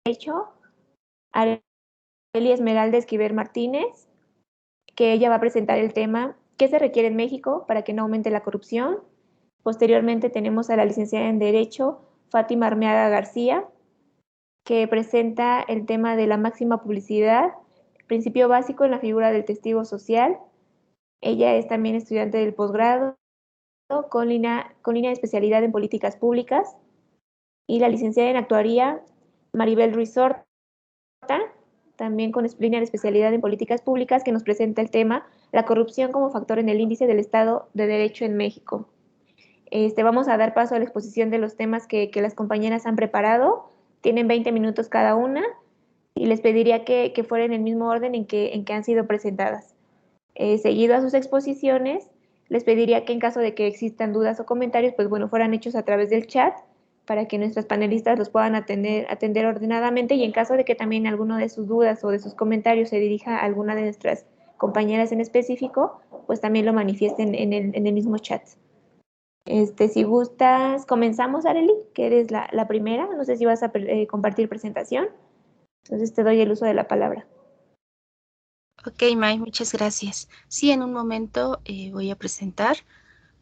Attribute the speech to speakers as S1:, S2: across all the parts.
S1: Derecho, Arely Esmeralda Esquivel Martínez, que ella va a presentar el tema ¿Qué se requiere en México para que no aumente la corrupción? Posteriormente tenemos a la licenciada en Derecho, Fátima Armeaga García, que presenta el tema de la máxima publicidad, principio básico en la figura del testigo social. Ella es también estudiante del posgrado con línea de especialidad en políticas públicas. Y la licenciada en Actuaría, Maribel Ruiz Horta, también con línea de especialidad en políticas públicas, que nos presenta el tema la corrupción como factor en el índice del Estado de Derecho en México. Vamos a dar paso a la exposición de los temas que las compañeras han preparado. Tienen 20 minutos cada una y les pediría que fuera en el mismo orden en que han sido presentadas. Seguido a sus exposiciones, les pediría que en caso de que existan dudas o comentarios, pues bueno, fueran hechos a través del chat para que nuestras panelistas los puedan atender ordenadamente, y en caso de que también alguno de sus dudas o de sus comentarios se dirija a alguna de nuestras compañeras en específico, pues también lo manifiesten en el mismo chat. Si gustas, comenzamos, Arely, que eres la primera. No sé si vas a compartir presentación. Entonces te doy el uso de la palabra.
S2: Ok, May, muchas gracias. Sí, en un momento voy a presentar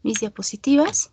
S2: mis diapositivas.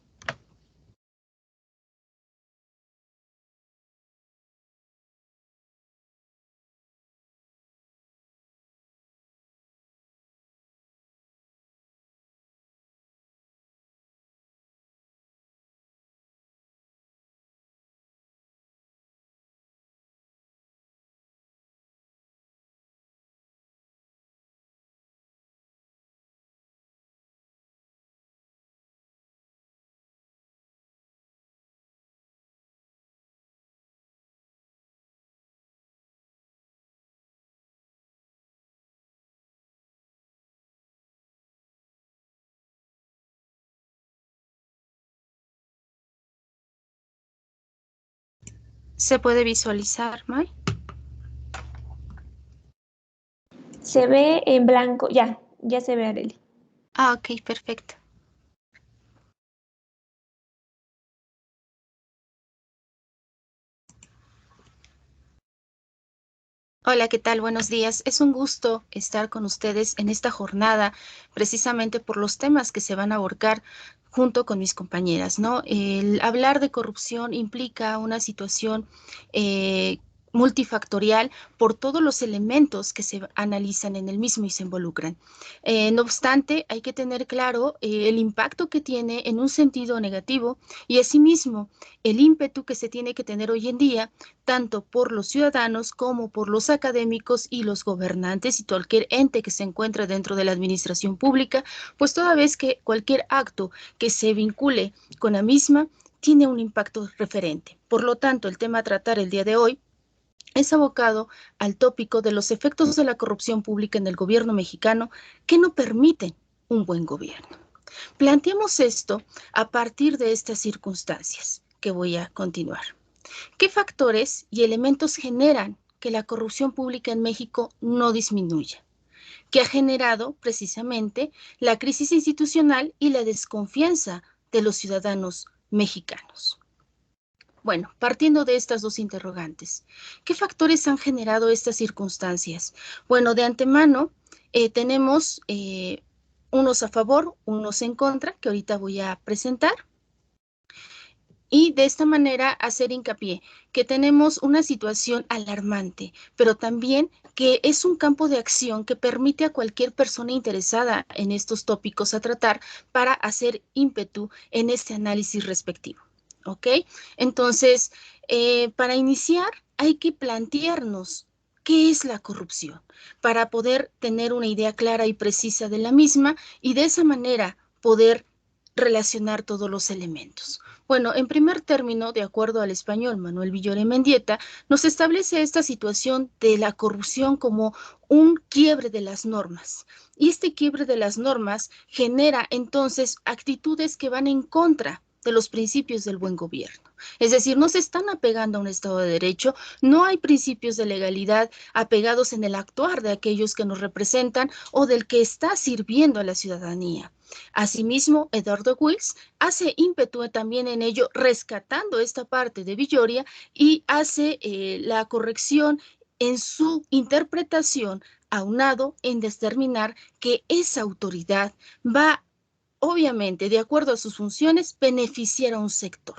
S2: ¿Se puede visualizar, May?
S1: Se ve en blanco, ya se ve, Arely.
S2: Ah, ok, perfecto. Hola, ¿qué tal? Buenos días. Es un gusto estar con ustedes en esta jornada, precisamente por los temas que se van a abordar junto con mis compañeras, ¿no? El hablar de corrupción implica una situación multifactorial por todos los elementos que se analizan en el mismo y se involucran. No obstante, hay que tener claro el impacto que tiene en un sentido negativo y asimismo el ímpetu que se tiene que tener hoy en día tanto por los ciudadanos como por los académicos y los gobernantes y cualquier ente que se encuentre dentro de la administración pública, pues toda vez que cualquier acto que se vincule con la misma tiene un impacto referente. Por lo tanto, el tema a tratar el día de hoy es abocado al tópico de los efectos de la corrupción pública en el gobierno mexicano que no permiten un buen gobierno. Planteamos esto a partir de estas circunstancias que voy a continuar. ¿Qué factores y elementos generan que la corrupción pública en México no disminuya? Que ha generado precisamente la crisis institucional y la desconfianza de los ciudadanos mexicanos. Bueno, partiendo de estas dos interrogantes, ¿qué factores han generado estas circunstancias? Bueno, de antemano tenemos unos a favor, unos en contra, que ahorita voy a presentar. Y de esta manera hacer hincapié que tenemos una situación alarmante, pero también que es un campo de acción que permite a cualquier persona interesada en estos tópicos a tratar para hacer ímpetu en este análisis respectivo. ¿Ok? Entonces, para iniciar hay que plantearnos qué es la corrupción para poder tener una idea clara y precisa de la misma y de esa manera poder relacionar todos los elementos. Bueno, en primer término, de acuerdo al español Manuel Villoro Mendieta, nos establece esta situación de la corrupción como un quiebre de las normas. Y este quiebre de las normas genera entonces actitudes que van en contra de los principios del buen gobierno. Es decir, no se están apegando a un Estado de Derecho, no hay principios de legalidad apegados en el actuar de aquellos que nos representan o del que está sirviendo a la ciudadanía. Asimismo, Eduardo Wills hace ímpetu también en ello, rescatando esta parte de Villoria y hace la corrección en su interpretación, aunado en determinar que esa autoridad va, obviamente, de acuerdo a sus funciones, beneficiar a un sector.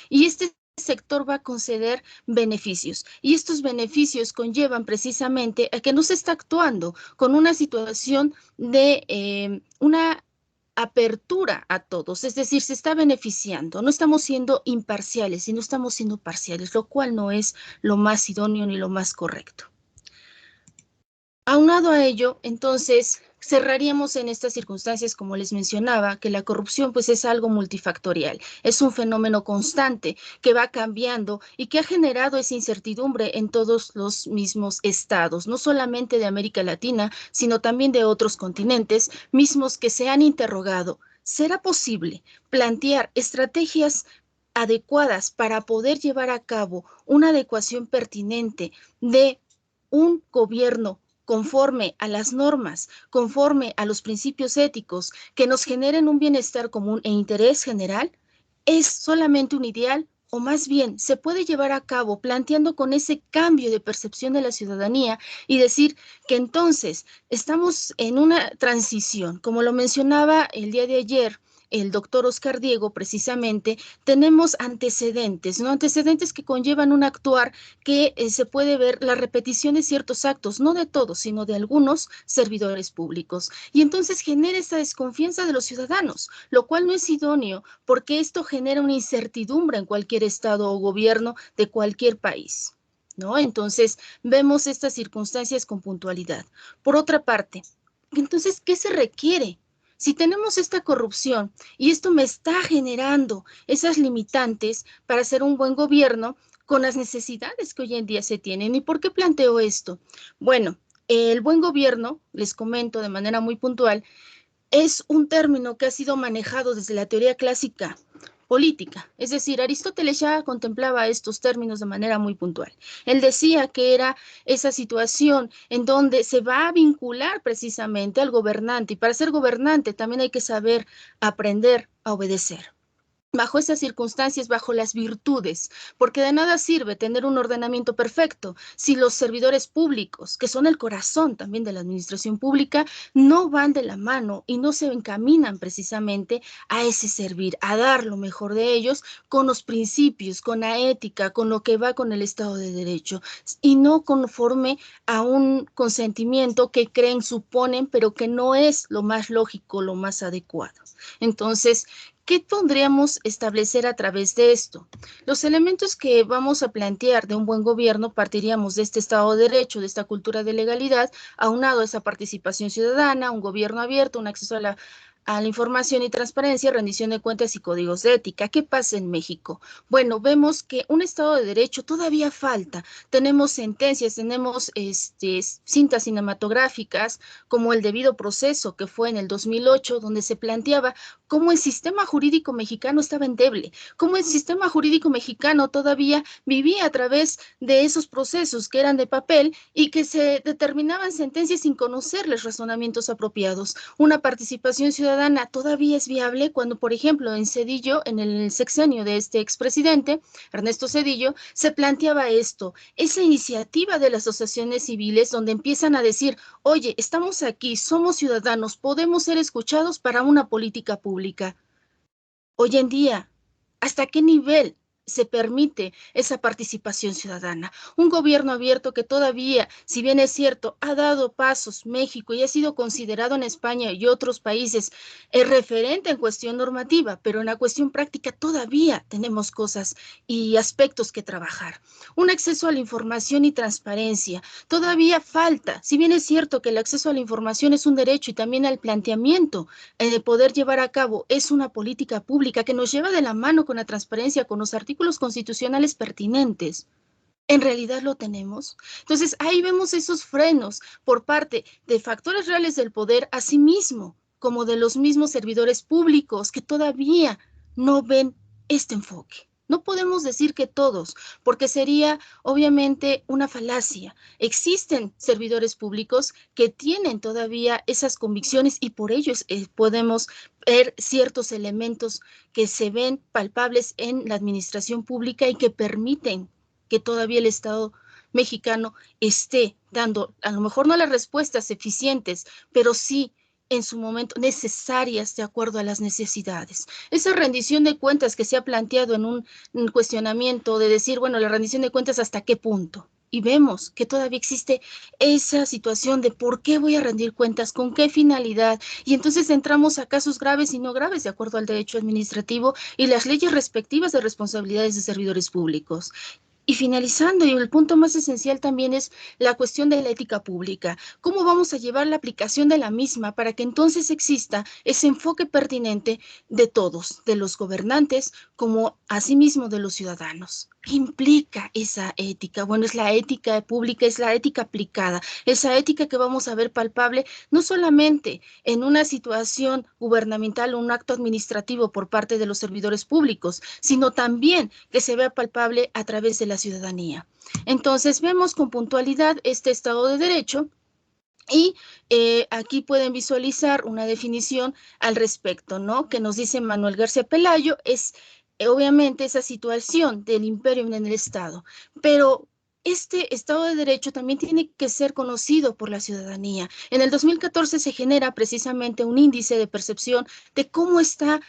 S2: Y este sector va a conceder beneficios y estos beneficios conllevan precisamente a que no se está actuando con una situación de una apertura a todos, es decir, se está beneficiando, no estamos siendo imparciales y no estamos siendo parciales, lo cual no es lo más idóneo ni lo más correcto. Aunado a ello, entonces, cerraríamos en estas circunstancias, como les mencionaba, que la corrupción pues es algo multifactorial, es un fenómeno constante que va cambiando y que ha generado esa incertidumbre en todos los mismos estados, no solamente de América Latina, sino también de otros continentes, mismos que se han interrogado, ¿será posible plantear estrategias adecuadas para poder llevar a cabo una adecuación pertinente de un gobierno conforme a las normas, conforme a los principios éticos que nos generen un bienestar común e interés general? ¿Es solamente un ideal o más bien se puede llevar a cabo planteando con ese cambio de percepción de la ciudadanía y decir que entonces estamos en una transición, como lo mencionaba el día de ayer el doctor Oscar Diego, precisamente, tenemos antecedentes, ¿no? Antecedentes que conllevan un actuar que se puede ver la repetición de ciertos actos, no de todos, sino de algunos servidores públicos. Y entonces genera esa desconfianza de los ciudadanos, lo cual no es idóneo porque esto genera una incertidumbre en cualquier estado o gobierno de cualquier país, ¿no? Entonces, vemos estas circunstancias con puntualidad. Por otra parte, entonces, ¿qué se requiere? Si tenemos esta corrupción y esto me está generando esas limitantes para hacer un buen gobierno con las necesidades que hoy en día se tienen. ¿Y por qué planteo esto? Bueno, el buen gobierno, les comento de manera muy puntual, es un término que ha sido manejado desde la teoría clásica política. Es decir, Aristóteles ya contemplaba estos términos de manera muy puntual. Él decía que era esa situación en donde se va a vincular precisamente al gobernante y para ser gobernante también hay que saber aprender a obedecer. Bajo esas circunstancias, bajo las virtudes, porque de nada sirve tener un ordenamiento perfecto si los servidores públicos, que son el corazón también de la administración pública, no van de la mano y no se encaminan precisamente a ese servir, a dar lo mejor de ellos con los principios, con la ética, con lo que va con el Estado de Derecho y no conforme a un consentimiento que creen, suponen, pero que no es lo más lógico, lo más adecuado. Entonces, ¿qué podríamos establecer a través de esto? Los elementos que vamos a plantear de un buen gobierno partiríamos de este Estado de Derecho, de esta cultura de legalidad, aunado a esa participación ciudadana, un gobierno abierto, un acceso a la información y transparencia, rendición de cuentas y códigos de ética. ¿Qué pasa en México? Bueno, vemos que un Estado de Derecho todavía falta. Tenemos sentencias, tenemos cintas cinematográficas como El debido proceso, que fue en el 2008, donde se planteaba cómo el sistema jurídico mexicano estaba endeble, cómo el sistema jurídico mexicano todavía vivía a través de esos procesos que eran de papel y que se determinaban sentencias sin conocerles razonamientos apropiados. Una participación ciudadana todavía es viable cuando, por ejemplo, en Zedillo, en el sexenio de este expresidente, Ernesto Zedillo, se planteaba esto, esa iniciativa de las asociaciones civiles donde empiezan a decir, oye, estamos aquí, somos ciudadanos, podemos ser escuchados para una política pública. Hoy en día, ¿hasta qué nivel se permite esa participación ciudadana? Un gobierno abierto que todavía, si bien es cierto, ha dado pasos México y ha sido considerado en España y otros países referente en cuestión normativa, pero en la cuestión práctica todavía tenemos cosas y aspectos que trabajar. Un acceso a la información y transparencia. Todavía falta, si bien es cierto que el acceso a la información es un derecho y también al planteamiento de poder llevar a cabo es una política pública que nos lleva de la mano con la transparencia, con los artículos constitucionales pertinentes. ¿En realidad lo tenemos? Entonces, ahí vemos esos frenos por parte de factores reales del poder, asimismo, como de los mismos servidores públicos que todavía no ven este enfoque. No podemos decir que todos, porque sería obviamente una falacia. Existen servidores públicos que tienen todavía esas convicciones y por ello podemos ver ciertos elementos que se ven palpables en la administración pública y que permiten que todavía el Estado mexicano esté dando, a lo mejor no las respuestas eficientes, pero sí en su momento necesarias de acuerdo a las necesidades. Esa rendición de cuentas que se ha planteado en un cuestionamiento de decir, bueno, la rendición de cuentas hasta qué punto. Y vemos que todavía existe esa situación de por qué voy a rendir cuentas, con qué finalidad. Y entonces entramos a casos graves y no graves de acuerdo al derecho administrativo y las leyes respectivas de responsabilidades de servidores públicos. Y finalizando, y el punto más esencial también es la cuestión de la ética pública. ¿Cómo vamos a llevar la aplicación de la misma para que entonces exista ese enfoque pertinente de todos, de los gobernantes como asimismo de los ciudadanos? ¿Qué implica esa ética? Bueno, es la ética pública, es la ética aplicada, esa ética que vamos a ver palpable no solamente en una situación gubernamental o un acto administrativo por parte de los servidores públicos, sino también que se vea palpable a través de la ciudadanía. Entonces, vemos con puntualidad este Estado de Derecho y aquí pueden visualizar una definición al respecto, ¿no? Que nos dice Manuel García Pelayo, es obviamente esa situación del imperio en el Estado, pero este Estado de Derecho también tiene que ser conocido por la ciudadanía. En el 2014 se genera precisamente un índice de percepción de cómo está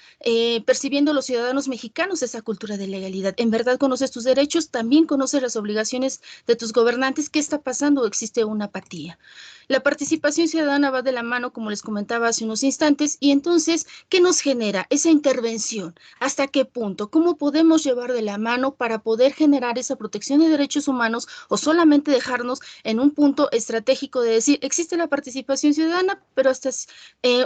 S2: percibiendo los ciudadanos mexicanos esa cultura de legalidad. ¿En verdad conoces tus derechos? ¿También conoces las obligaciones de tus gobernantes? ¿Qué está pasando? ¿Existe una apatía? La participación ciudadana va de la mano, como les comentaba hace unos instantes, y entonces, ¿qué nos genera esa intervención? ¿Hasta qué punto? ¿Cómo podemos llevar de la mano para poder generar esa protección de derechos humanos o solamente dejarnos en un punto estratégico de decir, existe la participación ciudadana, pero hasta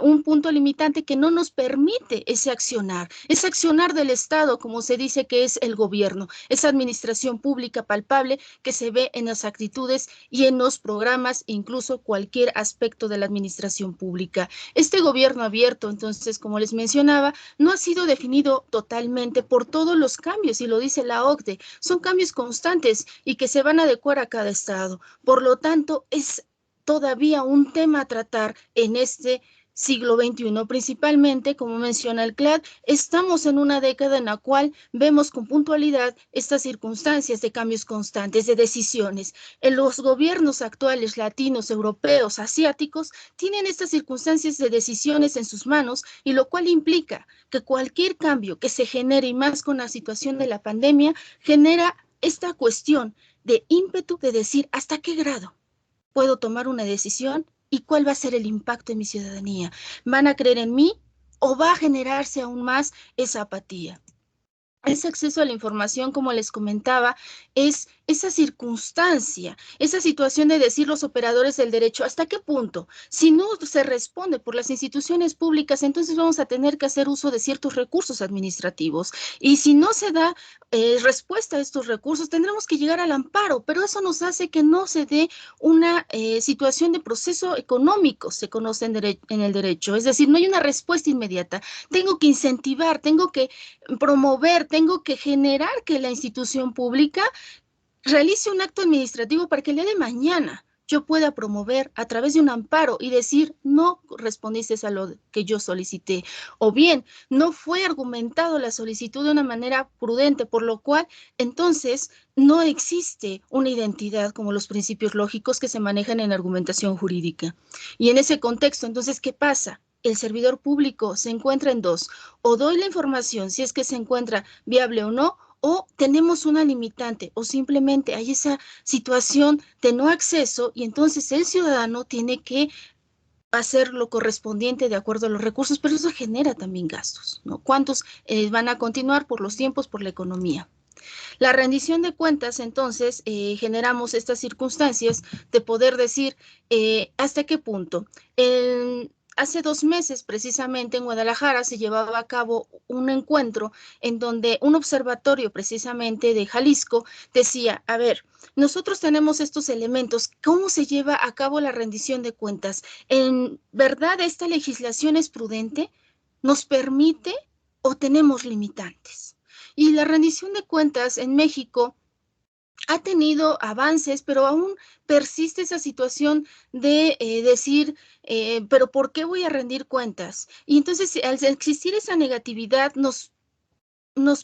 S2: un punto limitante que no nos permite ese accionar del Estado, como se dice que es el gobierno, esa administración pública palpable que se ve en las actitudes y en los programas, incluso cualquier aspecto de la administración pública. Este gobierno abierto, entonces, como les mencionaba, no ha sido definido totalmente por todos los cambios, y lo dice la OCDE, son cambios constantes y que se van a adecuar a cada estado. Por lo tanto, es todavía un tema a tratar en este siglo XXI, principalmente, como menciona el CLAD, estamos en una década en la cual vemos con puntualidad estas circunstancias de cambios constantes, de decisiones. En los gobiernos actuales, latinos, europeos, asiáticos, tienen estas circunstancias de decisiones en sus manos, y lo cual implica que cualquier cambio que se genere, y más con la situación de la pandemia, genera esta cuestión de ímpetu de decir hasta qué grado puedo tomar una decisión y cuál va a ser el impacto en mi ciudadanía. ¿Van a creer en mí o va a generarse aún más esa apatía? Ese acceso a la información, como les comentaba, es esa circunstancia, esa situación de decir los operadores del derecho, ¿hasta qué punto? Si no se responde por las instituciones públicas, entonces vamos a tener que hacer uso de ciertos recursos administrativos. Y si no se da respuesta a estos recursos, tendremos que llegar al amparo, pero eso nos hace que no se dé una situación de proceso económico, se conoce en el derecho. Es decir, no hay una respuesta inmediata. Tengo que incentivar, tengo que promover, tengo que generar que la institución pública realice un acto administrativo para que el día de mañana yo pueda promover a través de un amparo y decir, no respondiste a lo que yo solicité, o bien, no fue argumentado la solicitud de una manera prudente, por lo cual, entonces, no existe una identidad como los principios lógicos que se manejan en argumentación jurídica. Y en ese contexto, entonces, ¿qué pasa? El servidor público se encuentra en dos: o doy la información si es que se encuentra viable o no, o tenemos una limitante, o simplemente hay esa situación de no acceso y entonces el ciudadano tiene que hacer lo correspondiente de acuerdo a los recursos, pero eso genera también gastos, ¿no? ¿Cuántos van a continuar por los tiempos, por la economía? La rendición de cuentas, entonces, generamos estas circunstancias de poder decir hasta qué punto. Hace 2 meses, precisamente en Guadalajara, se llevaba a cabo un encuentro en donde un observatorio precisamente de Jalisco decía, a ver, nosotros tenemos estos elementos, ¿cómo se lleva a cabo la rendición de cuentas? ¿En verdad esta legislación es prudente? ¿Nos permite o tenemos limitantes? Y la rendición de cuentas en México ha tenido avances, pero aún persiste esa situación de decir, pero ¿por qué voy a rendir cuentas? Y entonces, al existir esa negatividad, nos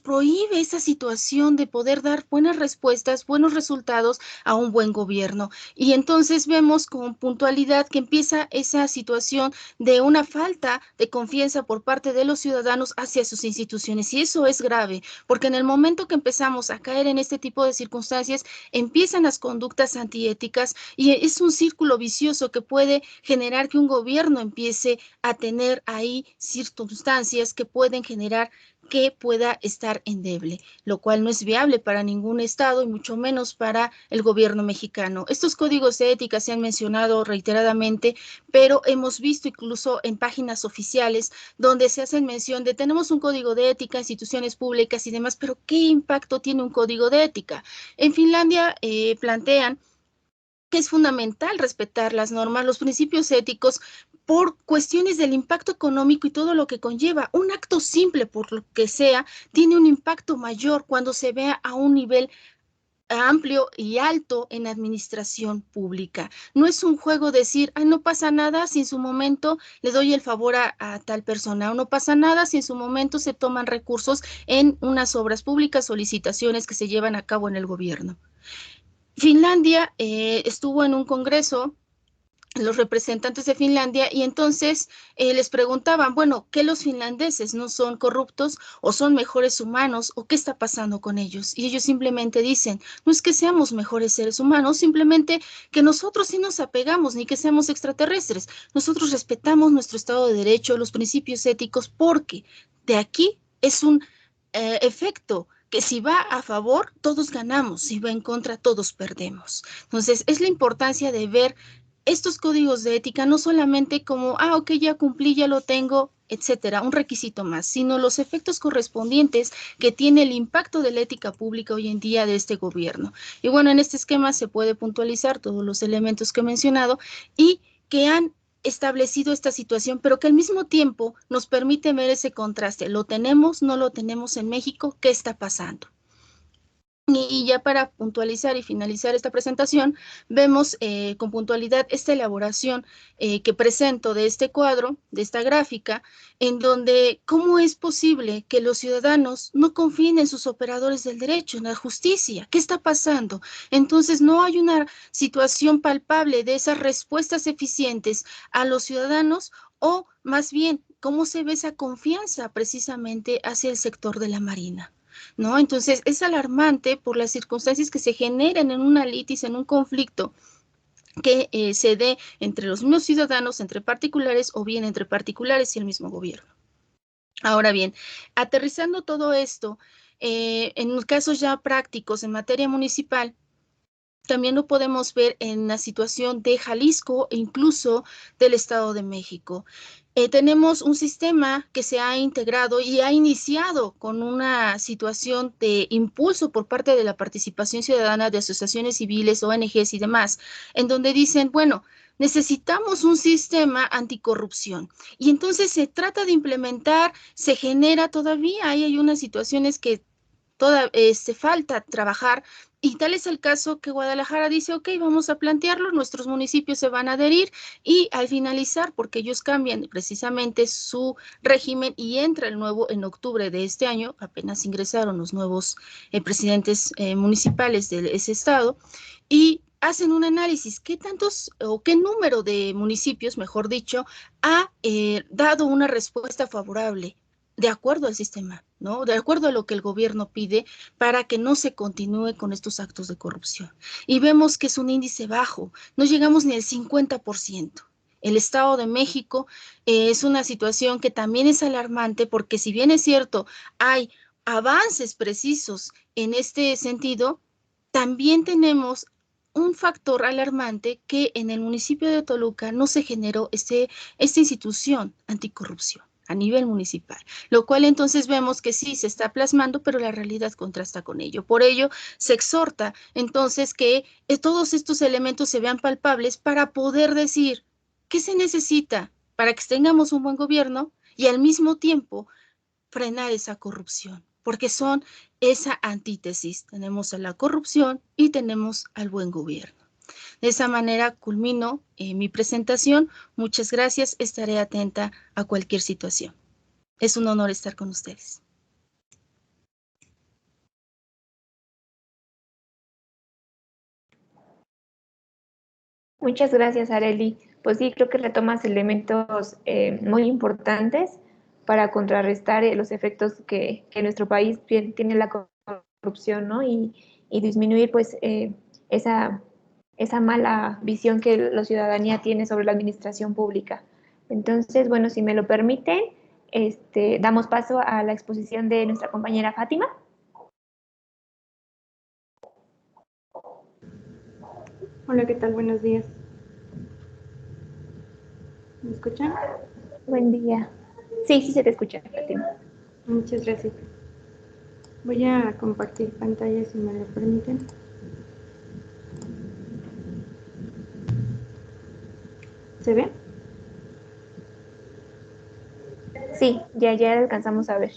S2: prohíbe esa situación de poder dar buenas respuestas, buenos resultados a un buen gobierno. Y entonces vemos con puntualidad que empieza esa situación de una falta de confianza por parte de los ciudadanos hacia sus instituciones. Y eso es grave, porque en el momento que empezamos a caer en este tipo de circunstancias, empiezan las conductas antiéticas y es un círculo vicioso que puede generar que un gobierno empiece a tener ahí circunstancias que pueden generar que pueda estar endeble, lo cual no es viable para ningún Estado y mucho menos para el gobierno mexicano. Estos códigos de ética se han mencionado reiteradamente, pero hemos visto incluso en páginas oficiales donde se hacen mención de tenemos un código de ética, instituciones públicas y demás, pero ¿qué impacto tiene un código de ética? En Finlandia plantean que es fundamental respetar las normas, los principios éticos por cuestiones del impacto económico y todo lo que conlleva. Un acto simple, por lo que sea, tiene un impacto mayor cuando se vea a un nivel amplio y alto en administración pública. No es un juego decir, ay, no pasa nada si en su momento le doy el favor a tal persona, o no pasa nada si en su momento se toman recursos en unas obras públicas o licitaciones que se llevan a cabo en el gobierno. Finlandia estuvo en un congreso, los representantes de Finlandia, y entonces les preguntaban, bueno, ¿qué los finlandeses no son corruptos o son mejores humanos o qué está pasando con ellos? Y ellos simplemente dicen, no es que seamos mejores seres humanos, simplemente que nosotros sí nos apegamos, ni que seamos extraterrestres. Nosotros respetamos nuestro Estado de Derecho, los principios éticos, porque de aquí es un efecto que si va a favor, todos ganamos, si va en contra, todos perdemos. Entonces, es la importancia de ver estos códigos de ética no solamente como, ok, ya cumplí, ya lo tengo, etcétera, un requisito más, sino los efectos correspondientes que tiene el impacto de la ética pública hoy en día de este gobierno. Y bueno, en este esquema se puede puntualizar todos los elementos que he mencionado y que han establecido esta situación, pero que al mismo tiempo nos permite ver ese contraste. ¿Lo tenemos? ¿No lo tenemos en México? ¿Qué está pasando? Y ya para puntualizar y finalizar esta presentación, vemos con puntualidad esta elaboración que presento de este cuadro, de esta gráfica, en donde cómo es posible que los ciudadanos no confíen en sus operadores del derecho, en la justicia. ¿Qué está pasando? Entonces, no hay una situación palpable de esas respuestas eficientes a los ciudadanos o más bien, cómo se ve esa confianza precisamente hacia el sector de la Marina. ¿No? Entonces es alarmante por las circunstancias que se generan en una litis, en un conflicto que se dé entre los mismos ciudadanos, entre particulares o bien entre particulares y el mismo gobierno. Ahora bien, aterrizando todo esto, en los casos ya prácticos en materia municipal, también lo podemos ver en la situación de Jalisco e incluso del Estado de México. Tenemos un sistema que se ha integrado y ha iniciado con una situación de impulso por parte de la participación ciudadana de asociaciones civiles, ONGs y demás, en donde dicen, bueno, necesitamos un sistema anticorrupción. Y entonces se trata de implementar, se genera todavía, ahí hay unas situaciones que falta trabajar. Y tal es el caso que Guadalajara dice, ok, vamos a plantearlo, nuestros municipios se van a adherir y al finalizar, porque ellos cambian precisamente su régimen y entra el nuevo en octubre de este año, apenas ingresaron los nuevos presidentes municipales de ese estado y hacen un análisis, qué tantos o qué número de municipios, mejor dicho, ha dado una respuesta favorable de acuerdo al sistema, ¿no? De acuerdo a lo que el gobierno pide para que no se continúe con estos actos de corrupción. Y vemos que es un índice bajo, no llegamos ni al 50%. El Estado de México es una situación que también es alarmante porque si bien es cierto, hay avances precisos en este sentido, también tenemos un factor alarmante que en el municipio de Toluca no se generó esta institución anticorrupción a nivel municipal, lo cual entonces vemos que sí se está plasmando, pero la realidad contrasta con ello. Por ello, se exhorta entonces que todos estos elementos se vean palpables para poder decir qué se necesita para que tengamos un buen gobierno y al mismo tiempo frenar esa corrupción. porque son esa antítesis. Tenemos a la corrupción y tenemos al buen gobierno. De esa manera culmino mi presentación. Muchas gracias. Estaré atenta a cualquier situación. Es un honor estar con ustedes.
S1: Muchas gracias, Arely. Pues sí, creo que retomas elementos muy importantes para contrarrestar los efectos que nuestro país tiene la corrupción, ¿no? Y disminuir pues esa mala visión que la ciudadanía tiene sobre la administración pública. Entonces, bueno, si me lo permiten, damos paso a la exposición de nuestra compañera Fátima.
S3: Hola, ¿qué tal? Buenos días. ¿Me escuchan?
S1: Buen día. Sí, sí se te escucha, Fátima.
S3: Muchas gracias. Voy a compartir pantalla si me lo permiten. ¿Se ve?
S1: Sí, ya alcanzamos a ver.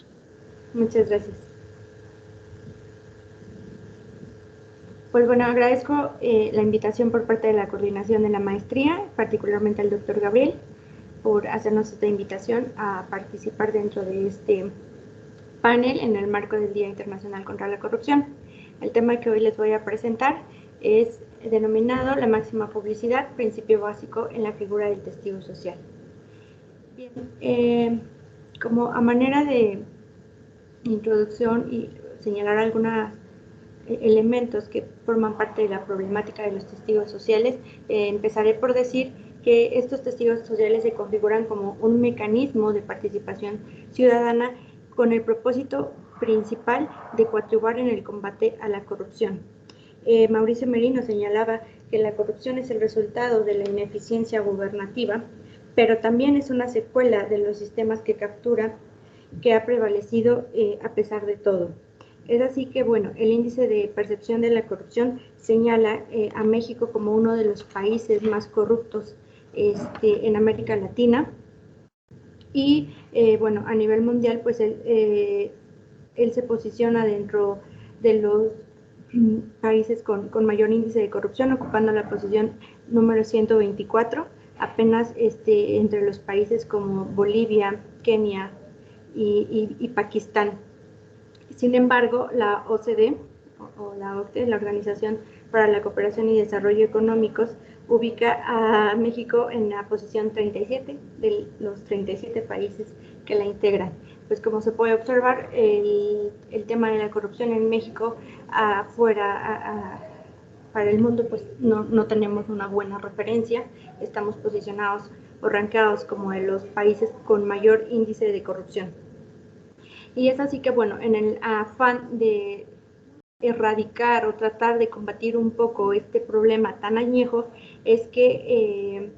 S3: Muchas gracias. Pues bueno, agradezco la invitación por parte de la coordinación de la maestría, particularmente al doctor Gabriel, por hacernos esta invitación a participar dentro de este panel en el marco del Día Internacional contra la Corrupción. El tema que hoy les voy a presentar es denominado la máxima publicidad, principio básico en la figura del testigo social. Bien, como a manera de introducción y señalar algunos elementos que forman parte de la problemática de los testigos sociales, empezaré por decir que estos testigos sociales se configuran como un mecanismo de participación ciudadana con el propósito principal de coadyuvar en el combate a la corrupción. Mauricio Merino señalaba que la corrupción es el resultado de la ineficiencia gubernativa, pero también es una secuela de los sistemas que captura, que ha prevalecido a pesar de todo. Es así que, bueno, el índice de percepción de la corrupción señala a México como uno de los países más corruptos en América Latina. Y, bueno, a nivel mundial, pues él se posiciona dentro de los países con mayor índice de corrupción, ocupando la posición número 124, apenas entre los países como Bolivia, Kenia y Pakistán. Sin embargo, la OCDE, o la OCDE, la Organización para la Cooperación y Desarrollo Económicos, ubica a México en la posición 37 de los 37 países que la integran. Pues como se puede observar, el tema de la corrupción en México para el mundo, pues no tenemos una buena referencia. Estamos posicionados o rankeados como de los países con mayor índice de corrupción. Y es así que, bueno, en el afán de erradicar o tratar de combatir un poco este problema tan añejo, es que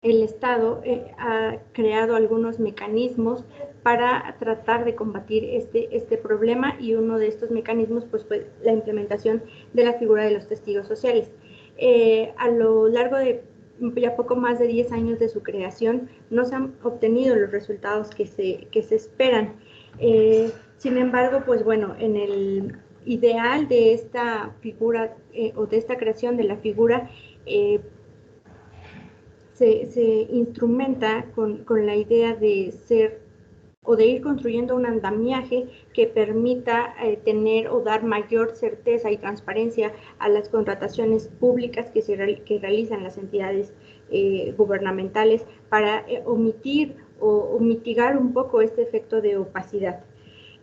S3: el Estado ha creado algunos mecanismos para tratar de combatir este problema, y uno de estos mecanismos pues fue la implementación de la figura de los testigos sociales. A lo largo de ya poco más de 10 años de su creación, no se han obtenido los resultados que se esperan. Sin embargo, pues bueno, en el ideal de esta figura o de esta creación de la figura, se instrumenta con la idea de ser o de ir construyendo un andamiaje que permita tener o dar mayor certeza y transparencia a las contrataciones públicas que realizan las entidades gubernamentales, para omitir o mitigar un poco este efecto de opacidad.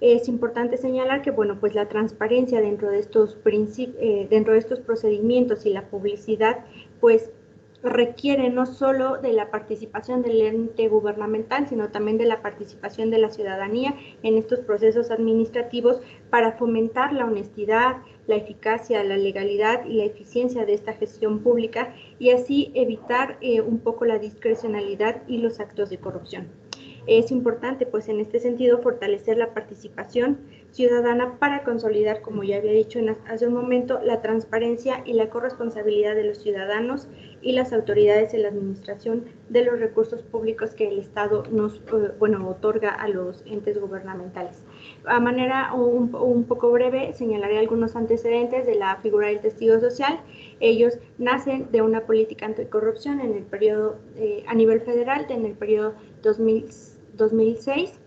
S3: Es importante señalar que, bueno, pues la transparencia dentro de estos procedimientos y la publicidad, pues requiere no solo de la participación del ente gubernamental, sino también de la participación de la ciudadanía en estos procesos administrativos, para fomentar la honestidad, la eficacia, la legalidad y la eficiencia de esta gestión pública, y así evitar un poco la discrecionalidad y los actos de corrupción. Es importante, pues, en este sentido, fortalecer la participación ciudadana para consolidar, como ya había dicho hace un momento, la transparencia y la corresponsabilidad de los ciudadanos y las autoridades en la administración de los recursos públicos que el Estado nos otorga a los entes gubernamentales. A manera un poco breve, señalaré algunos antecedentes de la figura del testigo social. Ellos nacen de una política anticorrupción en el periodo, a nivel federal, en el periodo 2006.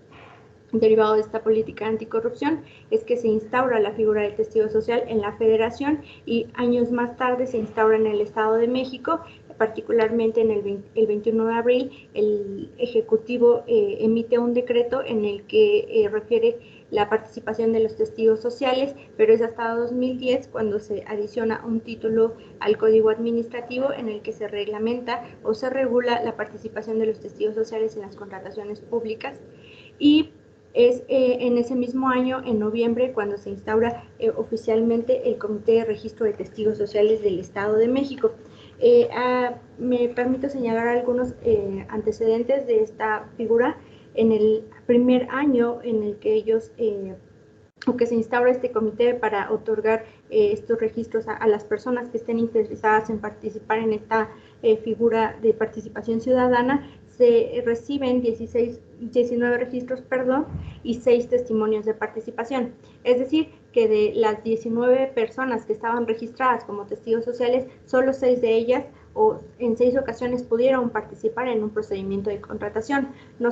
S3: Derivado de esta política anticorrupción es que se instaura la figura del testigo social en la Federación y años más tarde se instaura en el Estado de México, particularmente en el 21 de abril, el Ejecutivo emite un decreto en el que refiere la participación de los testigos sociales, pero es hasta 2010 cuando se adiciona un título al Código Administrativo en el que se reglamenta o se regula la participación de los testigos sociales en las contrataciones públicas. Y es en ese mismo año, en noviembre, cuando se instaura oficialmente el Comité de Registro de Testigos Sociales del Estado de México. Me permito señalar algunos antecedentes de esta figura. En el primer año en el que ellos, o que se instaura este comité para otorgar estos registros a las personas que estén interesadas en participar en esta figura de participación ciudadana, se reciben 19 registros, y 6 testimonios de participación. Es decir, que de las 19 personas que estaban registradas como testigos sociales, solo 6 de ellas o en 6 ocasiones pudieron participar en un procedimiento de contratación. No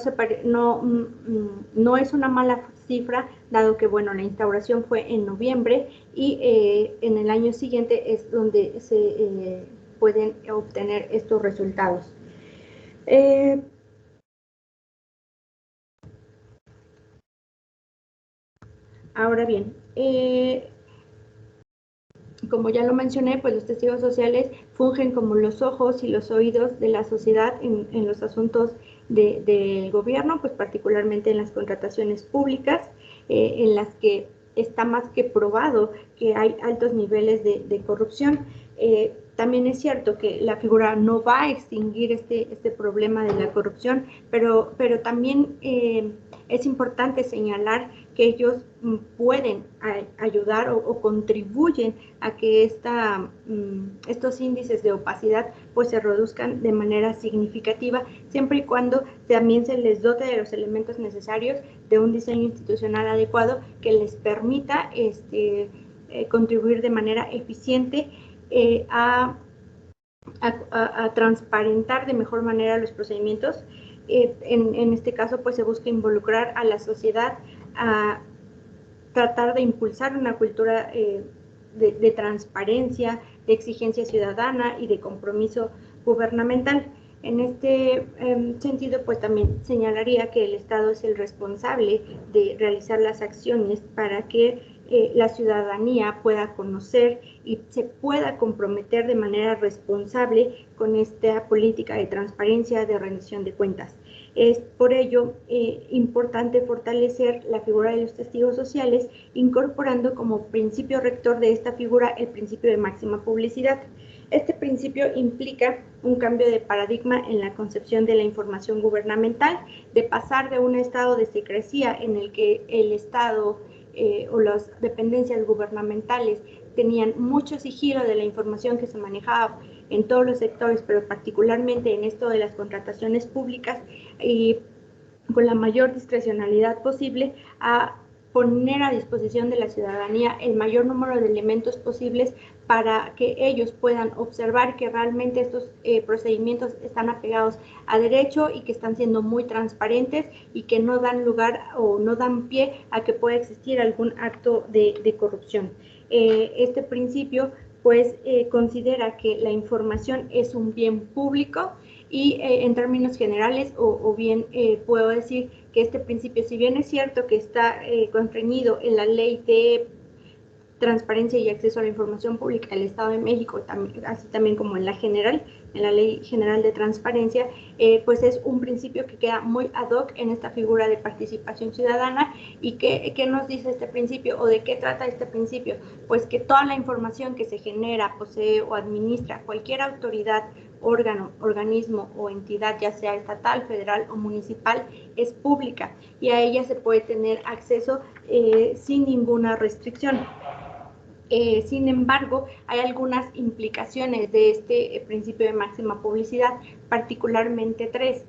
S3: es una mala cifra, dado que, bueno, la instauración fue en noviembre y en el año siguiente es donde se pueden obtener estos resultados. Ahora bien, como ya lo mencioné, pues los testigos sociales fungen como los ojos y los oídos de la sociedad en los asuntos del gobierno, pues particularmente en las contrataciones públicas, en las que está más que probado que hay altos niveles de corrupción. También es cierto que la figura no va a extinguir este problema de la corrupción, pero también es importante señalar que ellos pueden ayudar o contribuyen a que estos índices de opacidad pues se reduzcan de manera significativa, siempre y cuando también se les dote de los elementos necesarios de un diseño institucional adecuado que les permita contribuir de manera eficiente a transparentar de mejor manera los procedimientos. En este caso, pues se busca involucrar a la sociedad a tratar de impulsar una cultura de transparencia, de exigencia ciudadana y de compromiso gubernamental. En este sentido, pues también señalaría que el Estado es el responsable de realizar las acciones para que la ciudadanía pueda conocer y se pueda comprometer de manera responsable con esta política de transparencia, de rendición de cuentas. Es por ello importante fortalecer la figura de los testigos sociales, incorporando como principio rector de esta figura el principio de máxima publicidad. Este principio implica un cambio de paradigma en la concepción de la información gubernamental, de pasar de un estado de secrecía en el que el Estado o las dependencias gubernamentales tenían mucho sigilo de la información que se manejaba en todos los sectores, pero particularmente en esto de las contrataciones públicas, y con la mayor discrecionalidad posible, a poner a disposición de la ciudadanía el mayor número de elementos posibles para que ellos puedan observar que realmente estos procedimientos están apegados a derecho y que están siendo muy transparentes y que no dan lugar o no dan pie a que pueda existir algún acto de corrupción. Este principio pues considera que la información es un bien público y en términos generales, o bien puedo decir que este principio, si bien es cierto que está contenido en la Ley de Transparencia y Acceso a la Información Pública del Estado de México, así también como en la general, en la Ley General de Transparencia, pues es un principio que queda muy ad hoc en esta figura de participación ciudadana. ¿Y qué nos dice este principio o de qué trata este principio? Pues que toda la información que se genera, posee o administra cualquier autoridad, órgano, organismo o entidad, ya sea estatal, federal o municipal, es pública y a ella se puede tener acceso sin ninguna restricción. Sin embargo, hay algunas implicaciones de este principio de máxima publicidad, particularmente 3.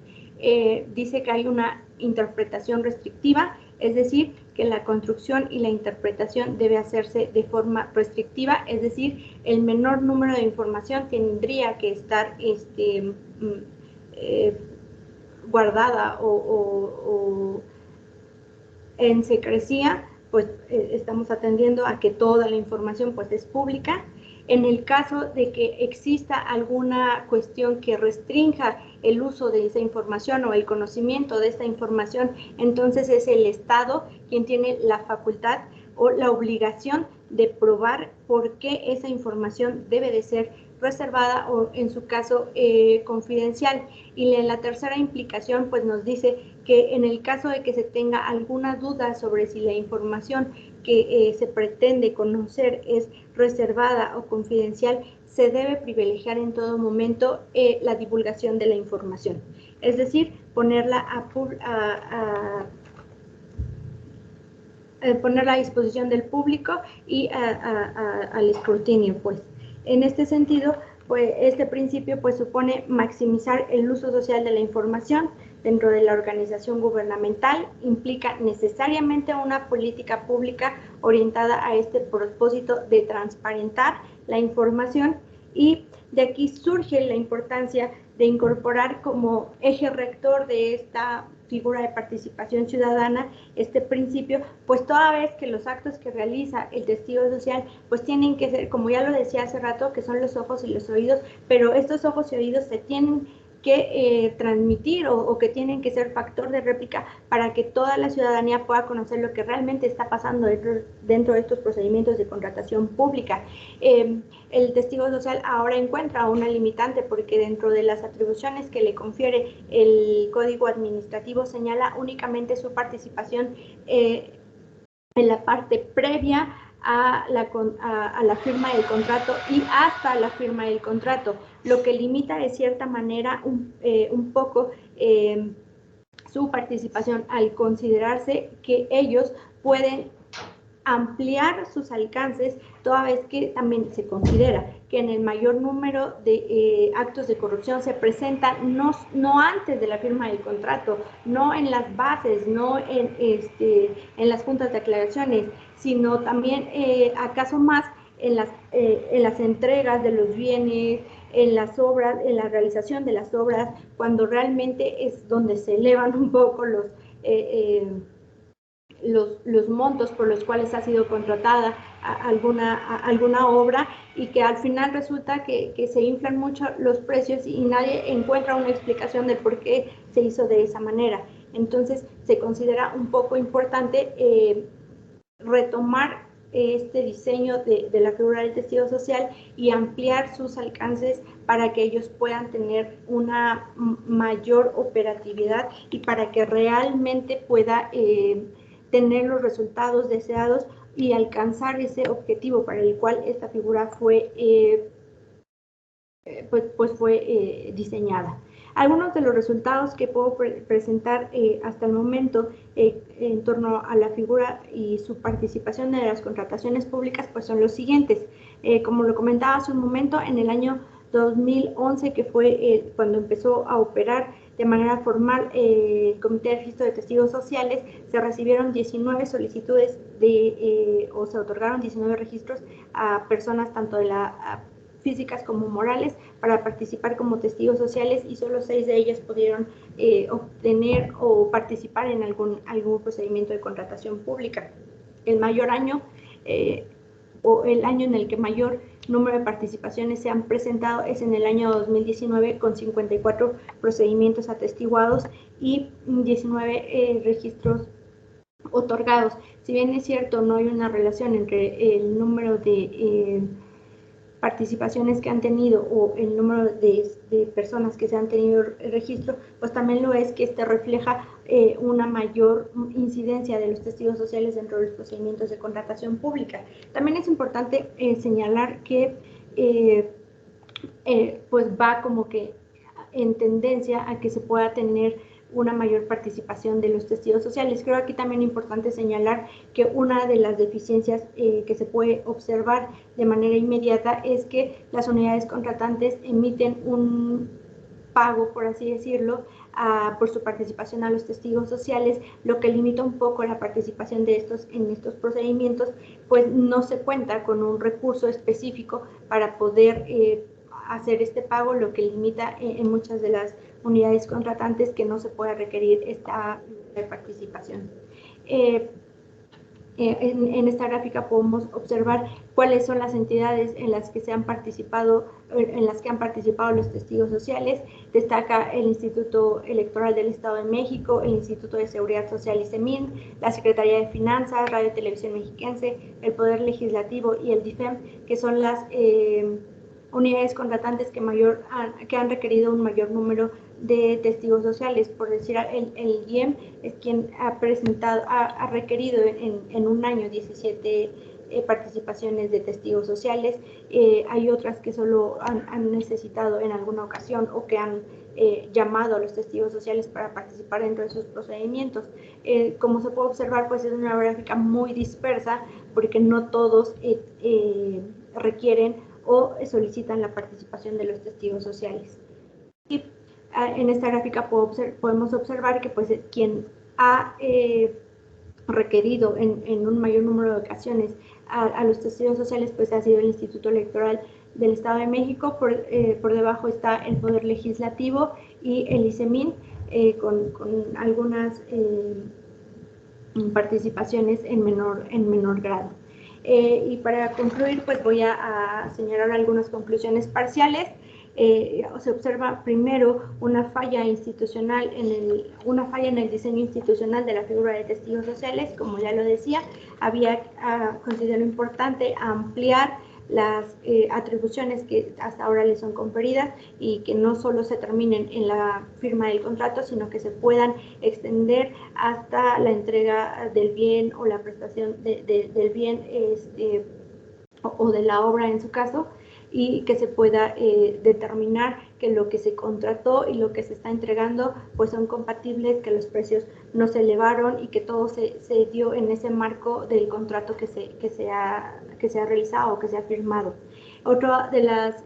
S3: Dice que hay una interpretación restrictiva, es decir, que la construcción y la interpretación debe hacerse de forma restrictiva, es decir, el menor número de información tendría que estar guardada o en secrecía, pues estamos atendiendo a que toda la información pues es pública. En el caso de que exista alguna cuestión que restrinja el uso de esa información o el conocimiento de esta información, entonces es el Estado quien tiene la facultad o la obligación de probar por qué esa información debe de ser reservada o en su caso confidencial. Y en la tercera implicación pues nos dice que en el caso de que se tenga alguna duda sobre si la información que se pretende conocer es reservada o confidencial, se debe privilegiar en todo momento la divulgación de la información. Es decir, ponerla a disposición del público y al escrutinio, pues. En este sentido, pues este principio pues supone maximizar el uso social de la información dentro de la organización gubernamental, implica necesariamente una política pública orientada a este propósito de transparentar la información, y de aquí surge la importancia de incorporar como eje rector de esta figura de participación ciudadana este principio, pues toda vez que los actos que realiza el testigo social pues tienen que ser, como ya lo decía hace rato, que son los ojos y los oídos, pero estos ojos y oídos se tienen que transmitir o que tienen que ser factor de réplica para que toda la ciudadanía pueda conocer lo que realmente está pasando dentro de estos procedimientos de contratación pública. El testigo social ahora encuentra una limitante porque dentro de las atribuciones que le confiere el Código Administrativo señala únicamente su participación en la parte previa a la firma del contrato y hasta la firma del contrato, lo que limita de cierta manera un poco su participación al considerarse que ellos pueden ampliar sus alcances, toda vez que también se considera que en el mayor número de actos de corrupción se presentan no antes de la firma del contrato, no en las bases, no en las juntas de aclaraciones, sino también, acaso más, en las entregas de los bienes, en las obras, en la realización de las obras, cuando realmente es donde se elevan un poco los montos por los cuales ha sido contratada alguna obra, y que al final resulta que se inflan mucho los precios y nadie encuentra una explicación de por qué se hizo de esa manera. Entonces se considera un poco importante retomar este diseño de la figura del testigo social y ampliar sus alcances para que ellos puedan tener una mayor operatividad y para que realmente pueda tener los resultados deseados y alcanzar ese objetivo para el cual esta figura fue diseñada. Algunos de los resultados que puedo presentar hasta el momento en torno a la figura y su participación en las contrataciones públicas pues son los siguientes. Como lo comentaba hace un momento, en el año 2011, que fue cuando empezó a operar de manera formal el Comité de Registro de Testigos Sociales, se recibieron 19 solicitudes o se otorgaron 19 registros a personas tanto de físicas como morales para participar como testigos sociales, y solo 6 de ellas pudieron obtener o participar en algún procedimiento de contratación pública. El mayor año o el año en el que mayor número de participaciones se han presentado es en el año 2019, con 54 procedimientos atestiguados y 19 registros otorgados. Si bien es cierto, no hay una relación entre el número de participaciones que han tenido o el número de personas que se han tenido registro, pues también lo es que este refleja una mayor incidencia de los testigos sociales dentro de los procedimientos de contratación pública. También es importante señalar que pues va como que en tendencia a que se pueda tener una mayor participación de los testigos sociales. Creo aquí también es importante señalar que una de las deficiencias que se puede observar de manera inmediata es que las unidades contratantes emiten un pago, por así decirlo, por su participación a los testigos sociales, lo que limita un poco la participación de estos en estos procedimientos, pues no se cuenta con un recurso específico para poder hacer este pago, lo que limita en muchas de las unidades contratantes que no se pueda requerir esta participación. En esta gráfica podemos observar cuáles son las entidades en las que han participado los testigos sociales. Destaca el Instituto Electoral del Estado de México, el Instituto de Seguridad Social ICEMIN, la Secretaría de Finanzas, Radio y Televisión Mexiquense, el Poder Legislativo y el DIFEM, que son las unidades contratantes que han requerido un mayor número de testigos sociales. Por decir, el IEM es quien ha requerido en un año 17 participaciones de testigos sociales. Hay otras que solo han necesitado en alguna ocasión o que han llamado a los testigos sociales para participar dentro de sus procedimientos. Como se puede observar, pues es una gráfica muy dispersa porque no todos requieren o solicitan la participación de los testigos sociales. Y en esta gráfica podemos observar que pues quien ha requerido en un mayor número de ocasiones a los testigos sociales pues ha sido el Instituto Electoral del Estado de México. Por debajo está el Poder Legislativo y el ICEMIN, con algunas participaciones en menor grado. Y para concluir, pues voy a señalar algunas conclusiones parciales. Se observa primero una falla institucional en el diseño institucional de la figura de testigos sociales. Como ya lo decía, considero importante ampliar las atribuciones que hasta ahora les son conferidas y que no solo se terminen en la firma del contrato, sino que se puedan extender hasta la entrega del bien o la prestación del bien o de la obra en su caso, y que se pueda determinar que lo que se contrató y lo que se está entregando pues son compatibles, que los precios no se elevaron y que todo se dio en ese marco del contrato que se ha realizado o que se ha firmado. Otra de las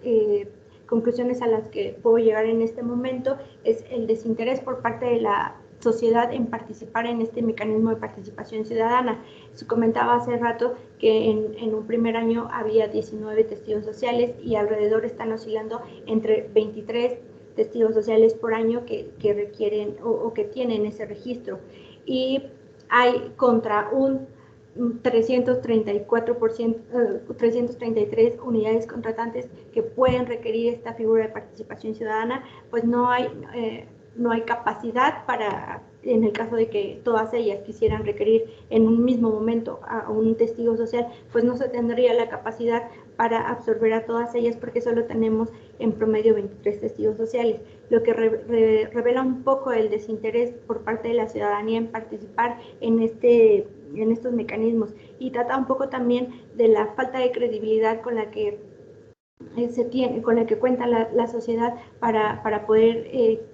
S3: conclusiones a las que puedo llegar en este momento es el desinterés por parte de la sociedad en participar en este mecanismo de participación ciudadana. Se comentaba hace rato que en un primer año había 19 testigos sociales y alrededor están oscilando entre 23 testigos sociales por año que requieren o que tienen ese registro. Y hay contra un 333 unidades contratantes que pueden requerir esta figura de participación ciudadana, pues no hay capacidad para, en el caso de que todas ellas quisieran requerir en un mismo momento a un testigo social, pues no se tendría la capacidad para absorber a todas ellas porque solo tenemos en promedio 23 testigos sociales, lo que revela un poco el desinterés por parte de la ciudadanía en participar en estos mecanismos, y trata un poco también de la falta de credibilidad con la que cuenta la sociedad para poder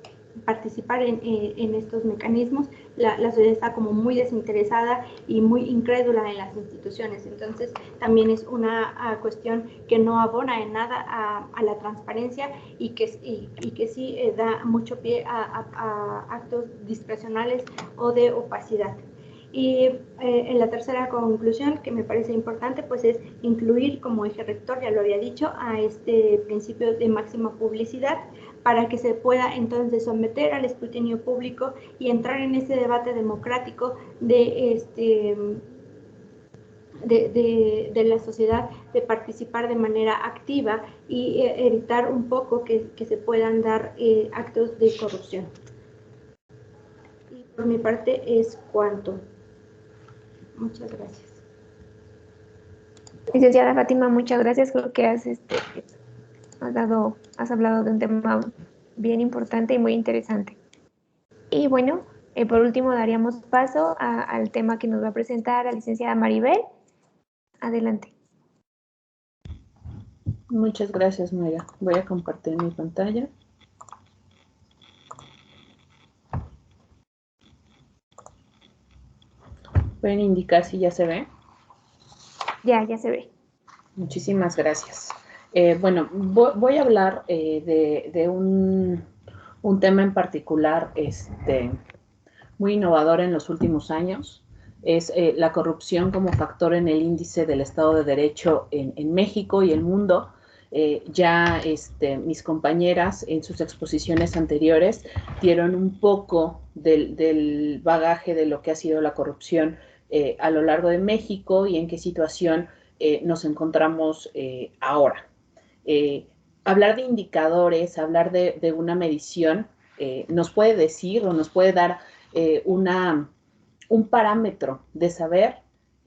S3: participar en estos mecanismos. La sociedad está como muy desinteresada y muy incrédula en las instituciones, entonces también es una cuestión que no abona en nada a la transparencia y que sí da mucho pie a actos discrecionales o de opacidad. Y en la tercera conclusión, que me parece importante, pues es incluir como eje rector, ya lo había dicho, a este principio de máxima publicidad, para que se pueda entonces someter al escrutinio público y entrar en ese debate democrático de la sociedad, de participar de manera activa y evitar un poco que se puedan dar actos de corrupción. Y por mi parte es cuanto. Muchas gracias.
S1: Licenciada Fátima, muchas gracias. Creo que has hablado de un tema bien importante y muy interesante. Y bueno, por último daríamos paso al tema que nos va a presentar la licenciada Maribel. Adelante.
S4: Muchas gracias, Mayra. Voy a compartir mi pantalla. ¿Pueden indicar si ya se ve?
S1: Ya se ve. Muchísimas
S4: gracias. Bueno, voy a hablar de un un tema en particular muy innovador en los últimos años. Es la corrupción como factor en el índice del Estado de Derecho en México y el mundo. Ya mis compañeras en sus exposiciones anteriores dieron un poco del bagaje de lo que ha sido la corrupción a lo largo de México y en qué situación nos encontramos ahora. Hablar de indicadores, hablar de una medición, nos puede decir o nos puede dar un parámetro de saber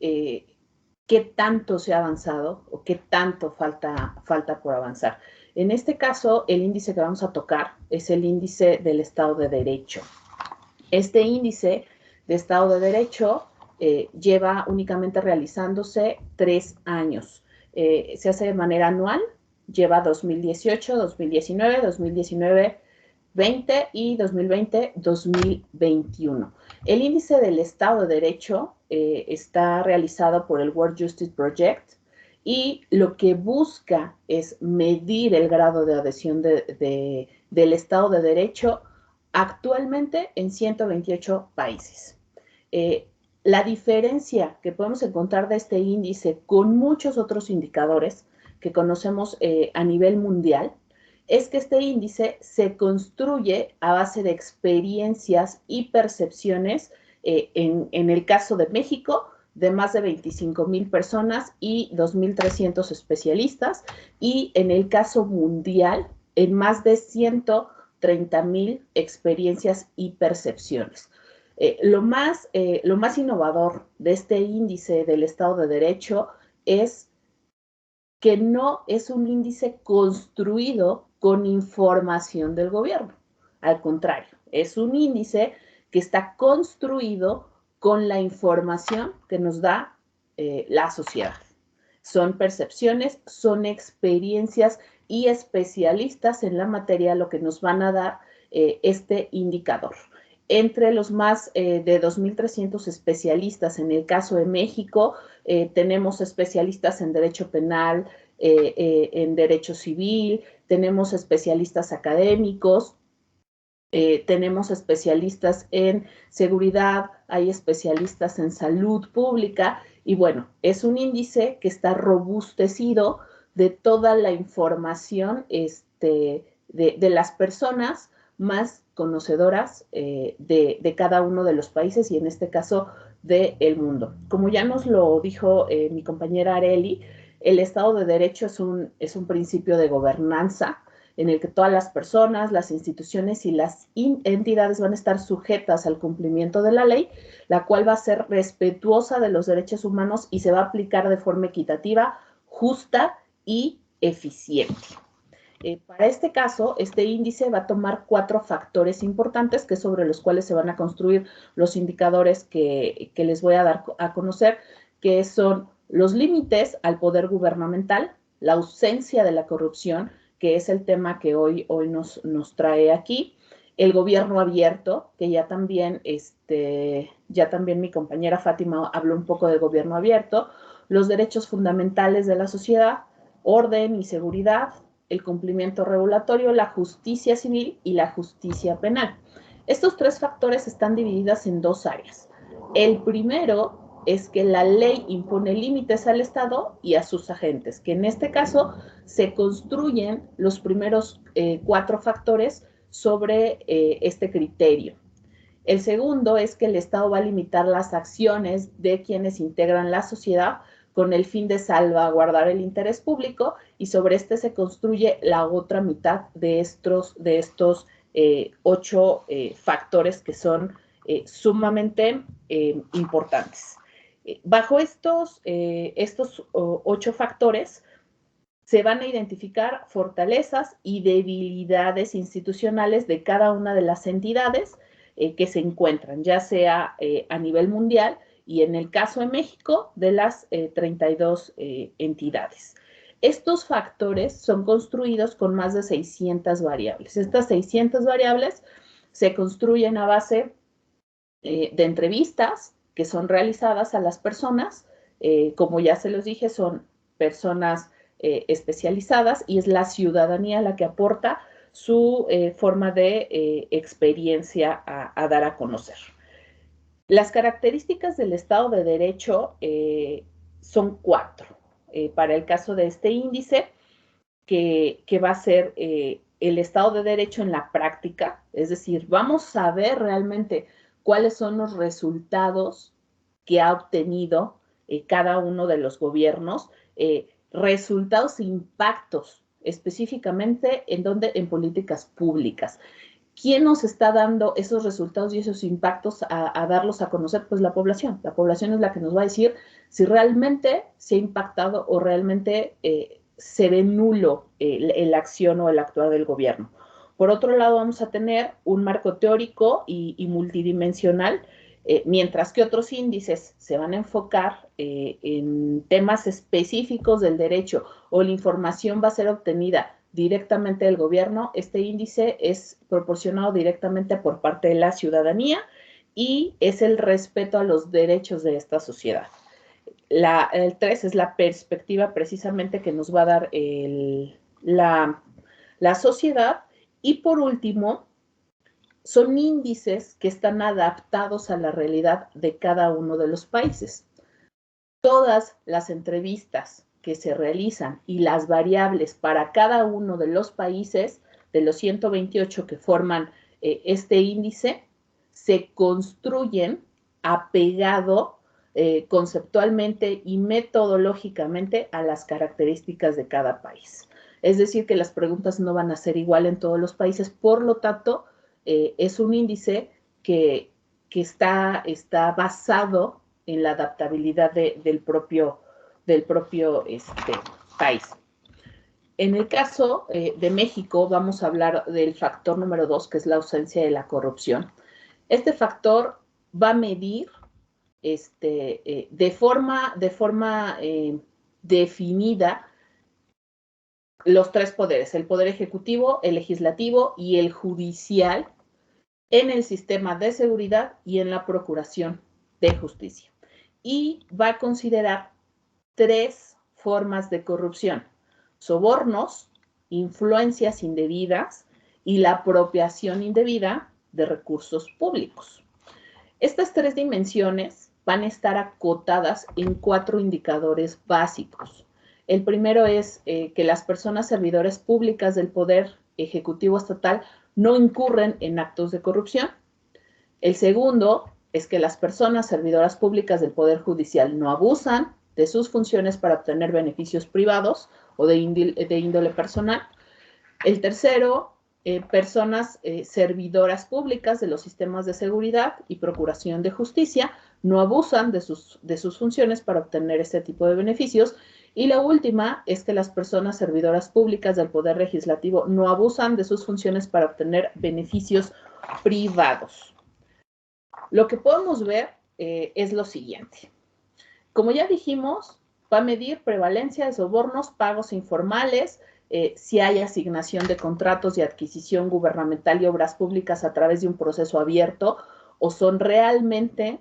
S4: qué tanto se ha avanzado o qué tanto falta por avanzar. En este caso, el índice que vamos a tocar es el índice del Estado de Derecho. Este índice de Estado de Derecho lleva únicamente realizándose 3 años. Se hace de manera anual, lleva 2018, 2019, 2019, 20 y 2020, 2021. El índice del Estado de Derecho está realizado por el World Justice Project y lo que busca es medir el grado de adhesión del Estado de Derecho actualmente en 128 países. La diferencia que podemos encontrar de este índice con muchos otros indicadores que conocemos a nivel mundial es que este índice se construye a base de experiencias y percepciones, en el caso de México, de más de 25,000 personas y 2,300 especialistas, y en el caso mundial, en más de 130,000 experiencias y percepciones. Lo más innovador de este índice del Estado de Derecho es que no es un índice construido con información del gobierno. Al contrario, es un índice que está construido con la información que nos da la sociedad. Son percepciones, son experiencias y especialistas en la materia lo que nos van a dar este indicador. Entre los más de 2,300 especialistas en el caso de México, tenemos especialistas en derecho penal, en derecho civil, tenemos especialistas académicos, tenemos especialistas en seguridad, hay especialistas en salud pública y bueno, es un índice que está robustecido de toda la información de las personas más conocedoras de cada uno de los países y en este caso del mundo. Como ya nos lo dijo mi compañera Arely, el Estado de Derecho es un principio de gobernanza en el que todas las personas, las instituciones y las entidades van a estar sujetas al cumplimiento de la ley, la cual va a ser respetuosa de los derechos humanos y se va a aplicar de forma equitativa, justa y eficiente. Para este caso, este índice va a tomar 4 factores importantes que sobre los cuales se van a construir los indicadores que les voy a dar a conocer, que son los límites al poder gubernamental, la ausencia de la corrupción, que es el tema que hoy nos trae aquí, el gobierno abierto, que ya también mi compañera Fátima habló un poco del gobierno abierto, los derechos fundamentales de la sociedad, orden y seguridad, el cumplimiento regulatorio, la justicia civil y la justicia penal. Estos 3 factores están divididos en 2 áreas. El primero es que la ley impone límites al Estado y a sus agentes, que en este caso se construyen los primeros 4 factores sobre este criterio. El segundo es que el Estado va a limitar las acciones de quienes integran la sociedad con el fin de salvaguardar el interés público y sobre este se construye la otra mitad de estos 8 factores que son sumamente importantes. Bajo estos 8 factores se van a identificar fortalezas y debilidades institucionales de cada una de las entidades que se encuentran, ya sea a nivel mundial y en el caso de México, de las 32 entidades. Estos factores son construidos con más de 600 variables. Estas 600 variables se construyen a base de entrevistas que son realizadas a las personas, como ya se los dije, son personas especializadas y es la ciudadanía la que aporta su forma de experiencia a dar a conocer. Las características del Estado de Derecho son 4. Para el caso de este índice, que va a ser el Estado de Derecho en la práctica, es decir, vamos a ver realmente cuáles son los resultados que ha obtenido cada uno de los gobiernos, resultados e impactos específicamente en políticas públicas. ¿Quién nos está dando esos resultados y esos impactos a darlos a conocer? Pues la población. La población es la que nos va a decir si realmente se ha impactado o realmente se ve nulo la acción o el actuar del gobierno. Por otro lado, vamos a tener un marco teórico y multidimensional, mientras que otros índices se van a enfocar en temas específicos del derecho o la información va a ser obtenida directamente del gobierno. Este índice es proporcionado directamente por parte de la ciudadanía y es el respeto a los derechos de esta sociedad. El 3 es la perspectiva precisamente que nos va a dar la sociedad. Y por último, son índices que están adaptados a la realidad de cada uno de los países. Todas las entrevistas que se realizan y las variables para cada uno de los países, de los 128 que forman este índice, se construyen apegado conceptualmente y metodológicamente a las características de cada país. Es decir, que las preguntas no van a ser igual en todos los países, por lo tanto, es un índice que está basado en la adaptabilidad del propio país. En el caso de México, vamos a hablar del factor número 2, que es la ausencia de la corrupción. Este factor va a medir de forma definida los 3 poderes, el poder ejecutivo, el legislativo y el judicial en el sistema de seguridad y en la procuración de justicia. Y va a considerar 3 formas de corrupción: sobornos, influencias indebidas y la apropiación indebida de recursos públicos. Estas 3 dimensiones van a estar acotadas en 4 indicadores básicos. El primero es que las personas servidoras públicas del Poder Ejecutivo Estatal no incurren en actos de corrupción. El segundo es que las personas servidoras públicas del Poder Judicial no abusan de sus funciones para obtener beneficios privados o de índole personal. El tercero, personas servidoras públicas de los sistemas de seguridad y procuración de justicia no abusan de sus funciones para obtener este tipo de beneficios. Y la última es que las personas servidoras públicas del Poder Legislativo no abusan de sus funciones para obtener beneficios privados. Lo que podemos ver es lo siguiente. Como ya dijimos, va a medir prevalencia de sobornos, pagos informales, si hay asignación de contratos y adquisición gubernamental y obras públicas a través de un proceso abierto o son realmente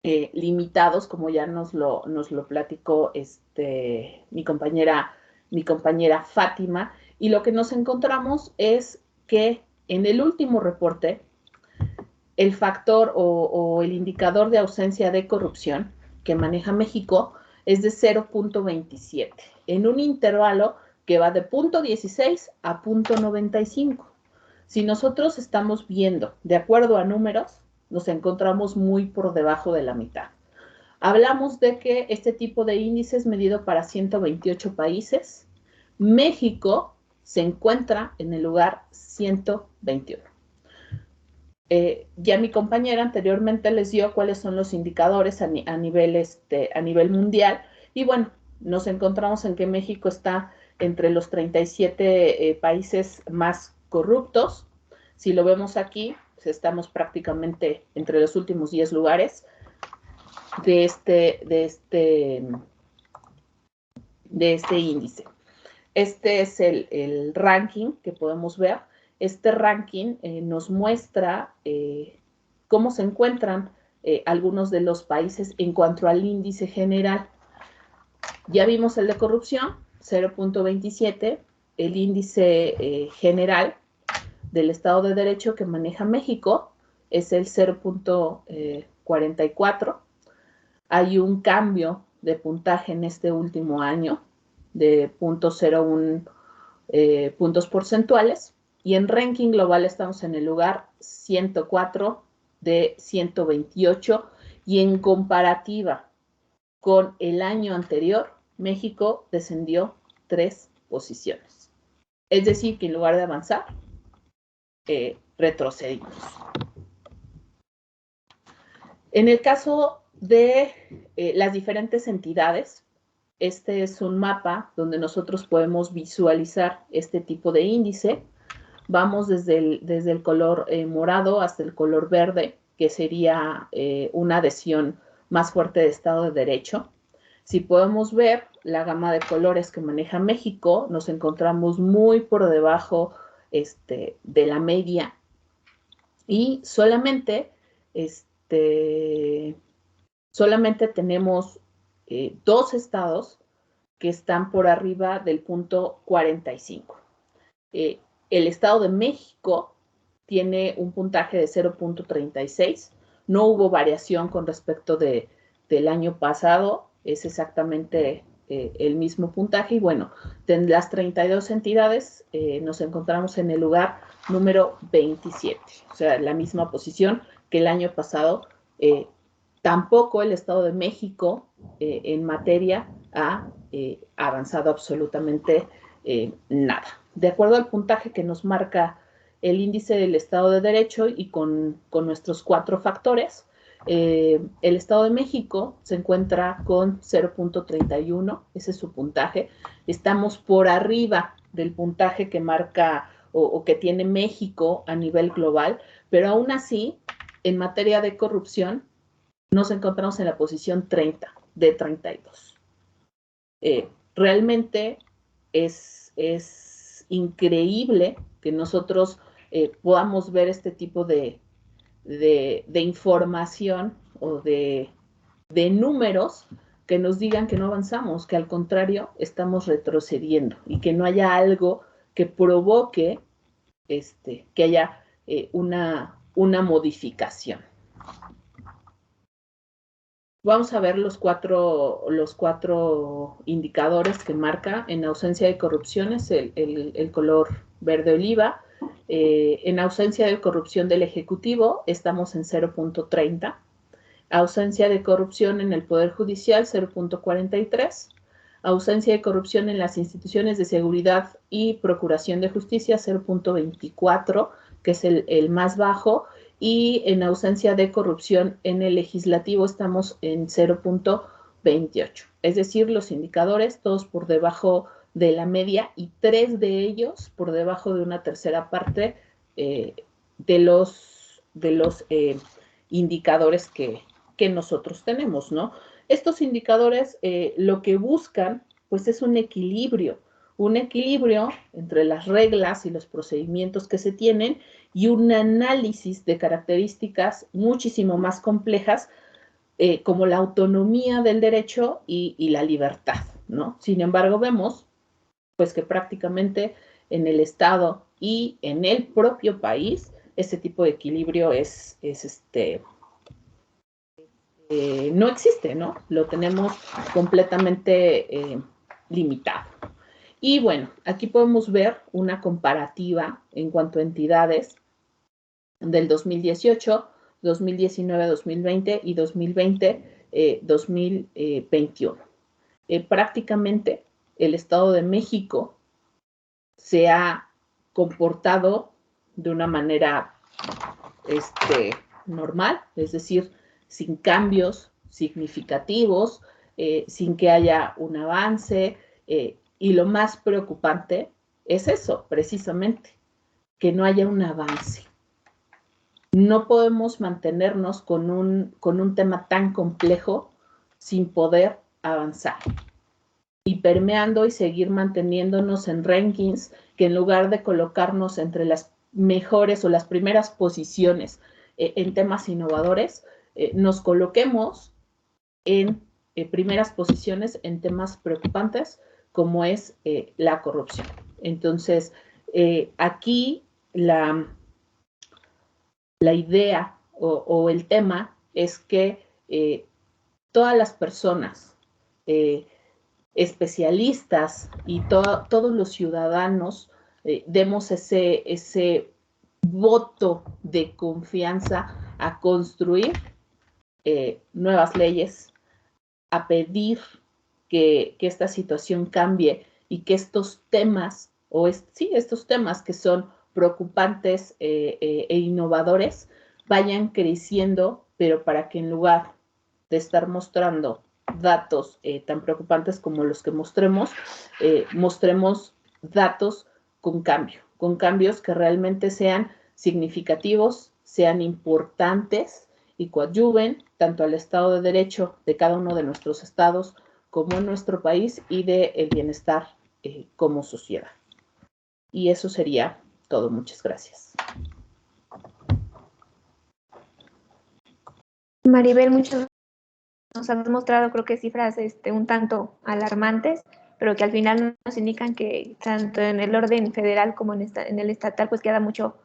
S4: limitados, como ya nos lo platicó mi compañera Fátima. Y lo que nos encontramos es que en el último reporte, el factor o el indicador de ausencia de corrupción que maneja México es de 0.27, en un intervalo que va de 0.16 a 0.95. Si nosotros estamos viendo, de acuerdo a números, nos encontramos muy por debajo de la mitad. Hablamos de que este tipo de índice es medido para 128 países. México se encuentra en el lugar 121. Ya mi compañera anteriormente les dio cuáles son los indicadores a nivel mundial. Y bueno, nos encontramos en que México está entre los 37 países más corruptos. Si lo vemos aquí, pues estamos prácticamente entre los últimos 10 lugares de este índice. Este es el ranking que podemos ver. Este ranking nos muestra cómo se encuentran algunos de los países en cuanto al índice general. Ya vimos el de corrupción, 0.27. el índice general del Estado de Derecho que maneja México, es el 0.44. Hay un cambio de puntaje en este último año de 0.01 puntos porcentuales, y en ranking global estamos en el lugar 104 de 128, y en comparativa con el año anterior, México descendió 3 posiciones. Es decir, que en lugar de avanzar, retrocedimos. En el caso de las diferentes entidades, este es un mapa donde nosotros podemos visualizar este tipo de índice. Vamos desde el color morado hasta el color verde, que sería una adhesión más fuerte de Estado de Derecho. Si podemos ver la gama de colores que maneja México, nos encontramos muy por debajo de la media, y solamente tenemos 2 estados que están por arriba del punto 45. El Estado de México tiene un puntaje de 0.36. No hubo variación con respecto del año pasado. Es exactamente el mismo puntaje. Y bueno, de las 32 entidades nos encontramos en el lugar número 27. O sea, la misma posición que el año pasado. Tampoco el Estado de México en materia ha avanzado absolutamente nada. De acuerdo al puntaje que nos marca el índice del Estado de Derecho y con nuestros 4 factores, el Estado de México se encuentra con 0.31, ese es su puntaje. Estamos por arriba del puntaje que marca o que tiene México a nivel global, pero aún así, en materia de corrupción, nos encontramos en la posición 30 de 32. Realmente es increíble que nosotros podamos ver este tipo de información o de números que nos digan que no avanzamos, que al contrario estamos retrocediendo, y que no haya algo que provoque que haya una modificación. Vamos a ver los cuatro indicadores que marca. En ausencia de corrupción es el color verde oliva. En ausencia de corrupción del Ejecutivo estamos en 0.30. Ausencia de corrupción en el Poder Judicial, 0.43. Ausencia de corrupción en las instituciones de seguridad y procuración de justicia, 0.24, que es el más bajo. Y en ausencia de corrupción en el legislativo estamos en 0.28. Es decir, los indicadores todos por debajo de la media, y 3 de ellos por debajo de una tercera parte de los indicadores que nosotros tenemos, ¿no? Estos indicadores lo que buscan, pues, es un equilibrio entre las reglas y los procedimientos que se tienen, y un análisis de características muchísimo más complejas, como la autonomía del derecho y la libertad, ¿no? Sin embargo, vemos pues que prácticamente en el Estado y en el propio país ese tipo de equilibrio no existe, ¿no? Lo tenemos completamente limitado. Y bueno, aquí podemos ver una comparativa en cuanto a entidades del 2018, 2019, 2020 y 2020-2021. Prácticamente el Estado de México se ha comportado de una manera normal, es decir, sin cambios significativos, sin que haya un avance, y lo más preocupante es eso, precisamente, que no haya un avance. No podemos mantenernos con un tema tan complejo sin poder avanzar, y permeando y seguir manteniéndonos en rankings que, en lugar de colocarnos entre las mejores o las primeras posiciones en temas innovadores, nos coloquemos en primeras posiciones en temas preocupantes como es la corrupción. Entonces, aquí la idea o el tema es que todas las personas, especialistas y todos los ciudadanos demos ese voto de confianza a construir nuevas leyes, a pedir que esta situación cambie y que estos temas, estos temas que son preocupantes e innovadores, vayan creciendo, pero para que en lugar de estar mostrando datos tan preocupantes como los que mostremos datos con cambios que realmente sean significativos, sean importantes y coadyuven tanto al Estado de Derecho de cada uno de nuestros estados como en nuestro país y del bienestar como sociedad. Y eso sería todo. Muchas gracias.
S1: Maribel, nos has mostrado, creo que cifras un tanto alarmantes, pero que al final nos indican que tanto en el orden federal como en el estatal, pues queda mucho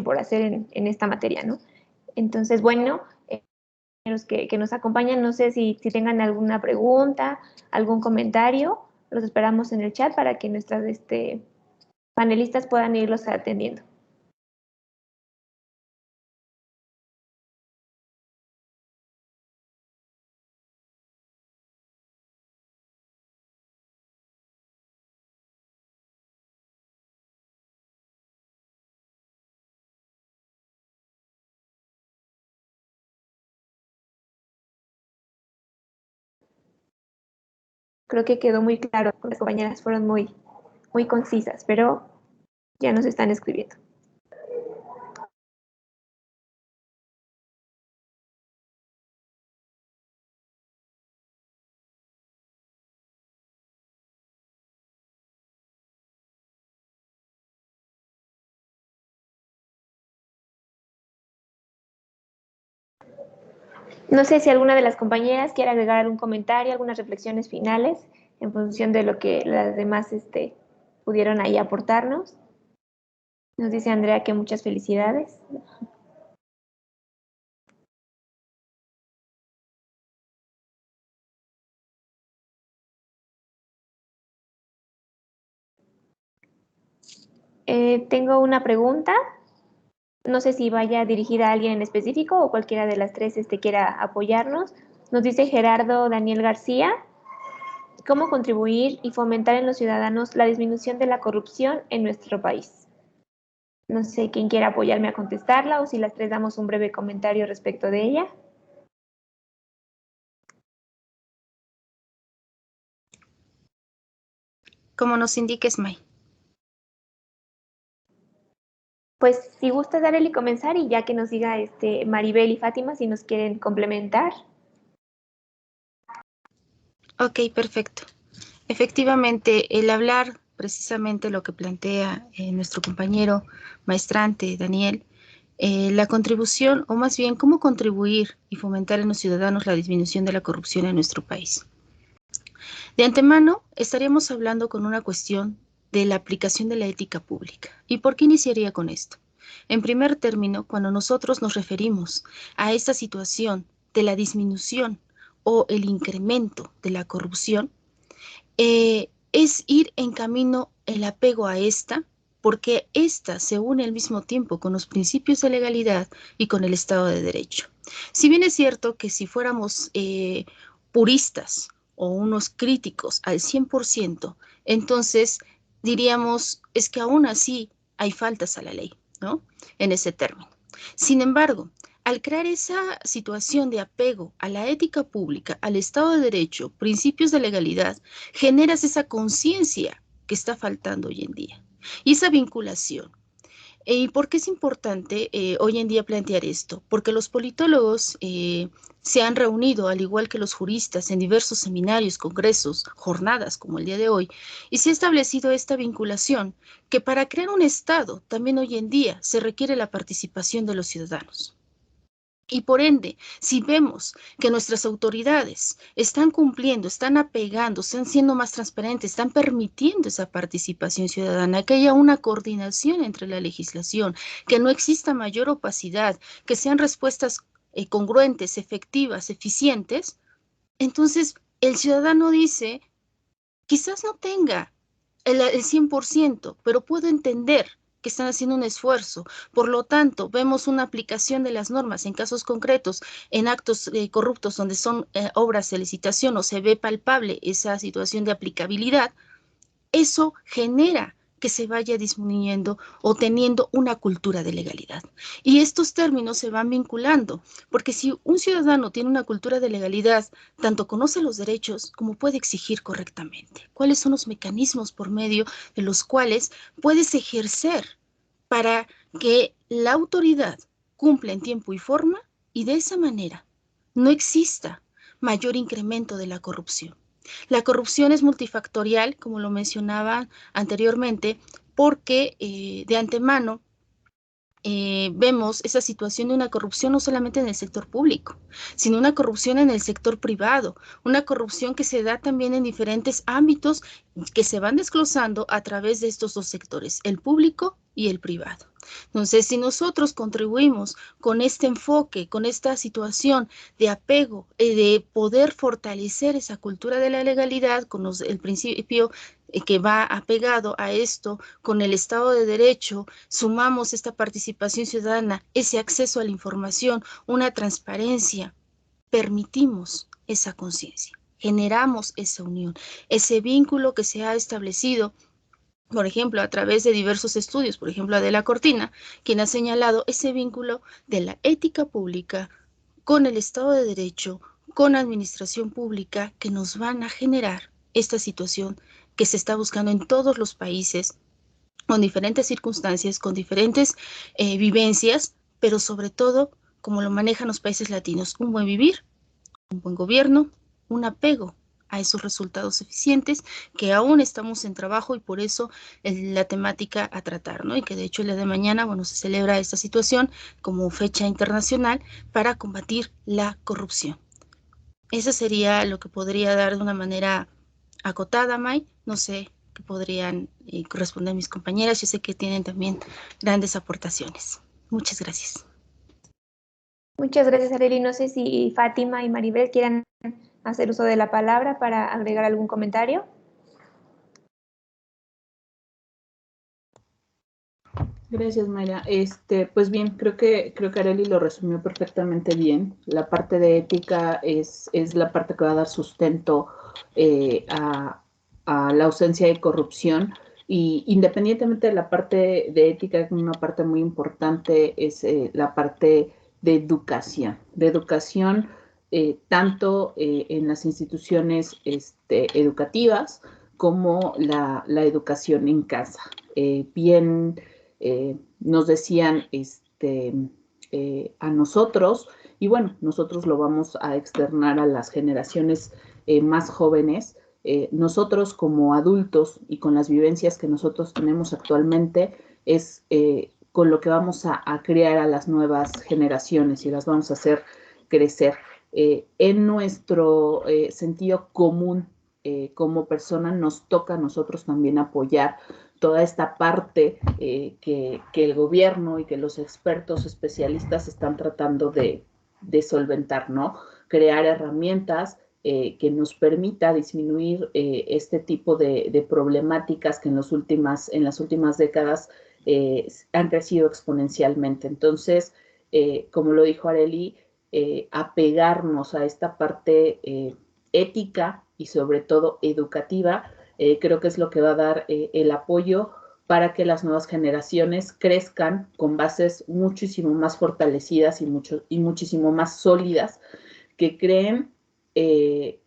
S1: por hacer en esta materia, ¿no? Entonces, bueno, los que nos acompañan, no sé si tengan alguna pregunta, algún comentario, los esperamos en el chat para que nuestras panelistas puedan irlos atendiendo. Creo que quedó muy claro, las compañeras fueron muy concisas, pero ya nos están escribiendo. No sé si alguna de las compañeras quiere agregar algún comentario, algunas reflexiones finales en función de lo que las demás pudieron ahí aportarnos. Nos dice Andrea que muchas felicidades. Tengo una pregunta. No sé si vaya dirigida a alguien en específico o cualquiera de las tres quiera apoyarnos. Nos dice Gerardo Daniel García. ¿Cómo contribuir y fomentar en los ciudadanos la disminución de la corrupción en nuestro país? No sé quién quiera apoyarme a contestarla o si las tres damos un breve comentario respecto de ella.
S2: Como nos indiques, May.
S1: Pues si gusta darle y comenzar y ya que nos diga Maribel y Fátima si nos quieren complementar.
S2: Ok, perfecto. Efectivamente, el hablar precisamente lo que plantea nuestro compañero maestrante Daniel, la contribución, o más bien, cómo contribuir y fomentar en los ciudadanos la disminución de la corrupción en nuestro país. De antemano, estaríamos hablando con una cuestión de la aplicación de la ética pública. ¿Y por qué iniciaría con esto? En primer término, cuando nosotros nos referimos a esta situación de la disminución o el incremento de la corrupción, es ir en camino el apego a esta, porque esta se une al mismo tiempo con los principios de legalidad y con el Estado de Derecho. Si bien es cierto que si fuéramos puristas o unos críticos al 100%, entonces diríamos, es que aún así hay faltas a la ley, ¿no? En ese término. Sin embargo, al crear esa situación de apego a la ética pública, al Estado de Derecho, principios de legalidad, generas esa conciencia que está faltando hoy en día. Y esa vinculación. ¿Y por qué es importante hoy en día plantear esto? Porque los politólogos se han reunido, al igual que los juristas, en diversos seminarios, congresos, jornadas como el día de hoy, y se ha establecido esta vinculación, que para crear un Estado también hoy en día se requiere la participación de los ciudadanos. Y por ende, si vemos que nuestras autoridades están cumpliendo, están apegando, están siendo más transparentes, están permitiendo esa participación ciudadana, que haya una coordinación entre la legislación, que no exista mayor opacidad, que sean respuestas congruentes, efectivas, eficientes, entonces el ciudadano dice, quizás no tenga el 100%, pero puedo entender que están haciendo un esfuerzo. Por lo tanto, vemos una aplicación de las normas en casos concretos, en actos corruptos donde son obras de licitación o se ve palpable esa situación de aplicabilidad. Eso genera que se vaya disminuyendo o teniendo una cultura de legalidad. Y estos términos se van vinculando, porque si un ciudadano tiene una cultura de legalidad, tanto conoce los derechos como puede exigir correctamente. ¿Cuáles son los mecanismos por medio de los cuales puedes ejercer para que la autoridad cumpla en tiempo y forma y de esa manera no exista mayor incremento de la corrupción? La corrupción es multifactorial, como lo mencionaba anteriormente, porque de antemano vemos esa situación de una corrupción no solamente en el sector público, sino una corrupción en el sector privado, una corrupción que se da también en diferentes ámbitos que se van desglosando a través de estos dos sectores, el público y el privado. Entonces, si nosotros contribuimos con este enfoque, con esta situación de apego, de poder fortalecer esa cultura de la legalidad, con el principio que va apegado a esto, con el Estado de Derecho, sumamos esta participación ciudadana, ese acceso a la información, una transparencia, permitimos esa conciencia, generamos esa unión, ese vínculo que se ha establecido, por ejemplo, a través de diversos estudios, por ejemplo, Adela Cortina, quien ha señalado ese vínculo de la ética pública con el Estado de Derecho, con administración pública, que nos van a generar esta situación que se está buscando en todos los países, con diferentes circunstancias, con diferentes vivencias, pero sobre todo, como lo manejan los países latinos, un buen vivir, un buen gobierno, un apego a esos resultados eficientes, que aún estamos en trabajo y por eso la temática a tratar, ¿no? Y que de hecho el día de mañana, bueno, se celebra esta situación como fecha internacional para combatir la corrupción. Eso sería lo que podría dar de una manera acotada, May. No sé qué podrían corresponder mis compañeras. Yo sé que tienen también grandes aportaciones. Muchas gracias.
S1: Muchas gracias, Arely. No sé si Fátima y Maribel quieran hacer uso de la palabra para agregar algún comentario.
S4: Gracias, Mayra. Pues bien, creo que Arely lo resumió perfectamente bien. La parte de ética es la parte que va a dar sustento a la ausencia de corrupción. Y independientemente de la parte de ética, una parte muy importante es la parte de educación. Tanto en las instituciones educativas como la educación en casa. Bien nos decían a nosotros, y bueno, nosotros lo vamos a externar a las generaciones más jóvenes. Nosotros como adultos y con las vivencias que nosotros tenemos actualmente es con lo que vamos a crear a las nuevas generaciones y las vamos a hacer crecer. En nuestro sentido común como persona nos toca a nosotros también apoyar toda esta parte que el gobierno y que los expertos especialistas están tratando de solventar, ¿no? Crear herramientas que nos permita disminuir este tipo de problemáticas que en las últimas décadas han crecido exponencialmente. Entonces, como lo dijo Arely, apegarnos a esta parte ética y sobre todo educativa, creo que es lo que va a dar el apoyo para que las nuevas generaciones crezcan con bases muchísimo más fortalecidas y muchísimo más sólidas, que creen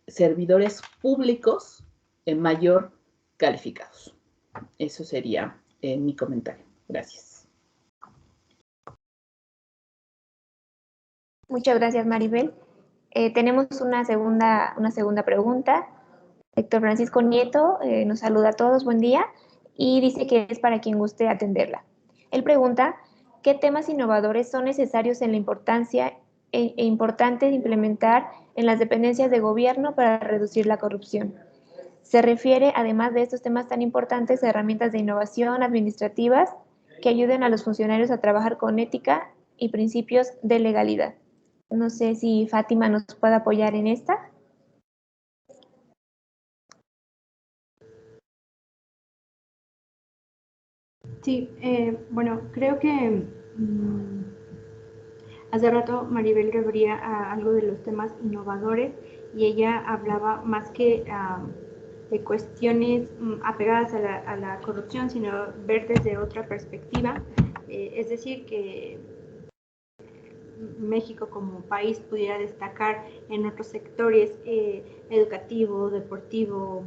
S4: servidores públicos mayor calificados. Eso sería mi comentario. Gracias.
S1: Muchas gracias, Maribel. Tenemos una segunda pregunta. Héctor Francisco Nieto nos saluda a todos, buen día, y dice que es para quien guste atenderla. Él pregunta, ¿qué temas innovadores son necesarios en la importancia e importantes de implementar en las dependencias de gobierno para reducir la corrupción. Se refiere, además de estos temas tan importantes, a herramientas de innovación administrativas que ayuden a los funcionarios a trabajar con ética y principios de legalidad. No sé si Fátima nos puede apoyar en esta.
S3: Sí, bueno, creo que hace rato Maribel refería a algo de los temas innovadores y ella hablaba más que de cuestiones apegadas a la corrupción, sino ver desde otra perspectiva, es decir, que México como país pudiera destacar en otros sectores educativo, deportivo,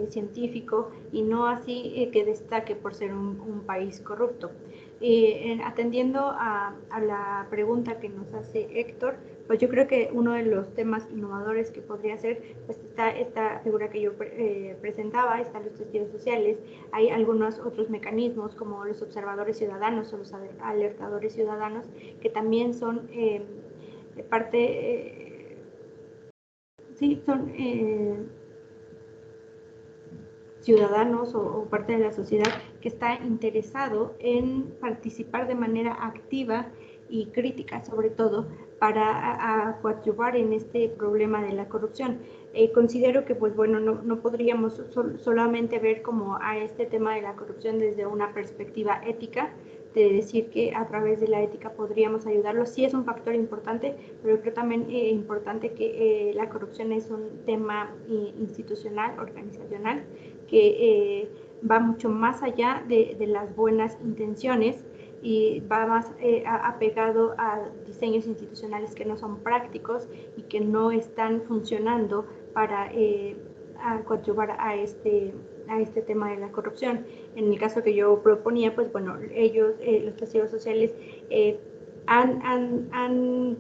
S3: científico, y no así que destaque por ser un país corrupto. Atendiendo a la pregunta que nos hace Héctor, pues yo creo que uno de los temas innovadores que podría ser, pues está esta figura que yo presentaba, están los testigos sociales, hay algunos otros mecanismos como los observadores ciudadanos o los alertadores ciudadanos, que también son parte, sí, son ciudadanos o parte de la sociedad que está interesado en participar de manera activa y crítica, sobre todo, para coadyuvar en este problema de la corrupción. Considero que, pues bueno, no podríamos solamente ver como a este tema de la corrupción desde una perspectiva ética, de decir que a través de la ética podríamos ayudarlos. Sí es un factor importante, pero creo también importante que la corrupción es un tema institucional, organizacional, que va mucho más allá de las buenas intenciones y va más apegado a diseños institucionales que no son prácticos y que no están funcionando para coadyuvar a este tema de la corrupción. En el caso que yo proponía, pues bueno, ellos, los testigos sociales, han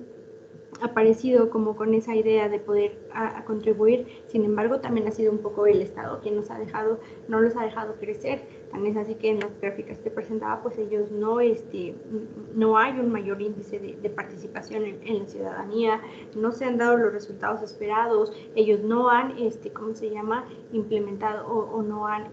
S3: aparecido como con esa idea de poder contribuir. Sin embargo, también ha sido un poco el Estado quien no los ha dejado crecer. Tan es así que en las gráficas que presentaba, pues ellos no hay un mayor índice de participación en la ciudadanía, no se han dado los resultados esperados, ellos no han, implementado o no han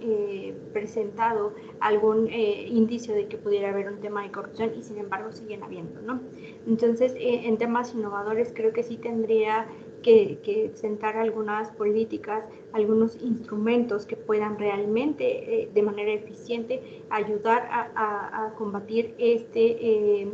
S3: presentado algún indicio de que pudiera haber un tema de corrupción, y sin embargo siguen habiendo, ¿no? Entonces, en temas innovadores creo que sí tendría que sentar algunas políticas, algunos instrumentos que puedan realmente, de manera eficiente, ayudar a combatir este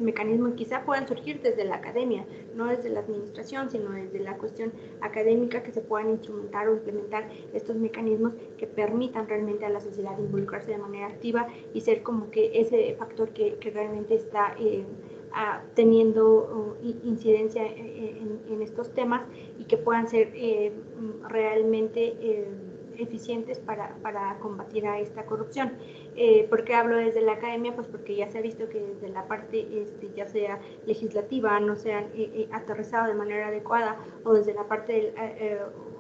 S3: mecanismo, y quizá puedan surgir desde la academia, no desde la administración, sino desde la cuestión académica, que se puedan instrumentar o implementar estos mecanismos que permitan realmente a la sociedad involucrarse de manera activa y ser como que ese factor que realmente está teniendo incidencia en estos temas, y que puedan ser realmente eficientes para combatir a esta corrupción. ¿Por qué hablo desde la academia? Pues porque ya se ha visto que desde la parte ya sea legislativa no se han aterrizado de manera adecuada, o desde la parte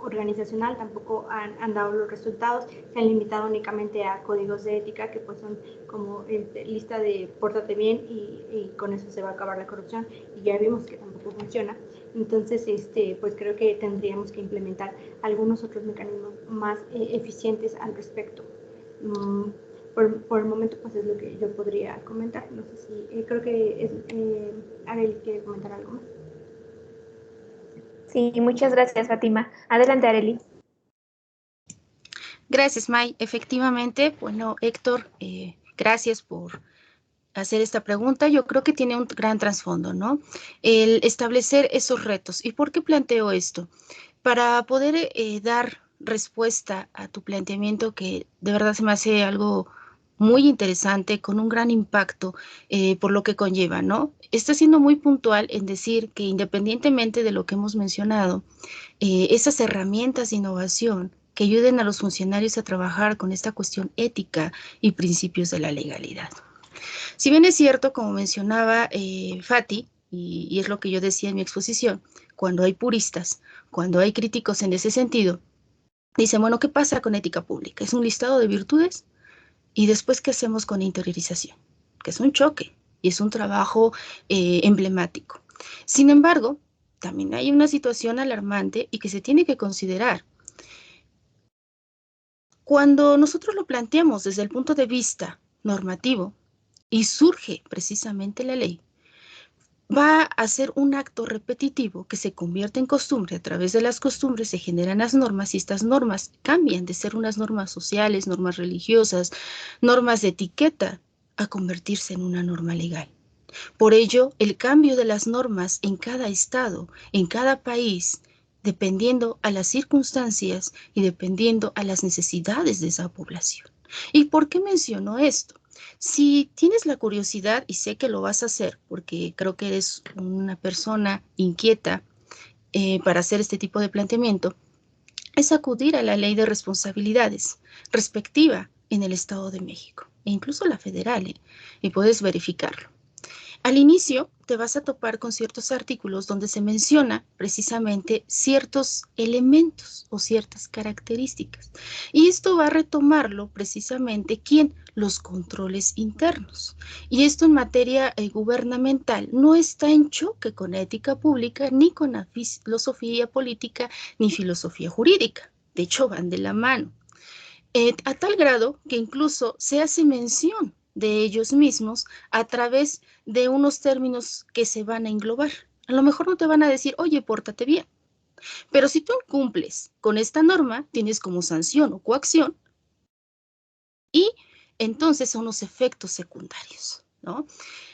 S3: organizacional tampoco han dado los resultados. Se han limitado únicamente a códigos de ética, que pues son como lista de pórtate bien y con eso se va a acabar la corrupción, y ya vimos que tampoco funciona. Entonces, pues creo que tendríamos que implementar algunos otros mecanismos más eficientes al respecto. Por el momento, pues es lo que yo podría comentar. No sé si, creo que Arely quiere comentar algo más.
S1: Sí, muchas gracias, Fátima. Adelante, Arely.
S2: Gracias, May. Efectivamente, bueno, Héctor, gracias por hacer esta pregunta. Yo creo que tiene un gran trasfondo, ¿no? El establecer esos retos. ¿Y por qué planteo esto? Para poder dar respuesta a tu planteamiento, que de verdad se me hace algo muy interesante, con un gran impacto por lo que conlleva, ¿no? Está siendo muy puntual en decir que, independientemente de lo que hemos mencionado, esas herramientas de innovación que ayuden a los funcionarios a trabajar con esta cuestión ética y principios de la legalidad. Si bien es cierto, como mencionaba Fati, y es lo que yo decía en mi exposición, cuando hay puristas, cuando hay críticos en ese sentido, dicen, bueno, ¿qué pasa con ética pública? Es un listado de virtudes, y después, ¿qué hacemos con interiorización? Que es un choque y es un trabajo emblemático. Sin embargo, también hay una situación alarmante y que se tiene que considerar. Cuando nosotros lo planteamos desde el punto de vista normativo y surge precisamente la ley, va a ser un acto repetitivo que se convierte en costumbre. A través de las costumbres se generan las normas y estas normas cambian de ser unas normas sociales, normas religiosas, normas de etiqueta, a convertirse en una norma legal. Por ello, el cambio de las normas en cada estado, en cada país, dependiendo a las circunstancias y dependiendo a las necesidades de esa población. ¿Y por qué menciono esto? Si tienes la curiosidad, y sé que lo vas a hacer, porque creo que eres una persona inquieta para hacer este tipo de planteamiento, es acudir a la ley de responsabilidades respectiva en el Estado de México, e incluso la federal, y puedes verificarlo. Al inicio te vas a topar con ciertos artículos donde se menciona precisamente ciertos elementos o ciertas características. Y esto va a retomarlo precisamente ¿quién? Los controles internos. Y esto en materia gubernamental no está en choque con la ética pública, ni con la filosofía política, ni filosofía jurídica. De hecho, van de la mano. A tal grado que incluso se hace mención de ellos mismos a través de unos términos que se van a englobar. A lo mejor no te van a decir, oye, pórtate bien, pero si tú incumples con esta norma, tienes como sanción o coacción y entonces son los efectos secundarios, ¿no?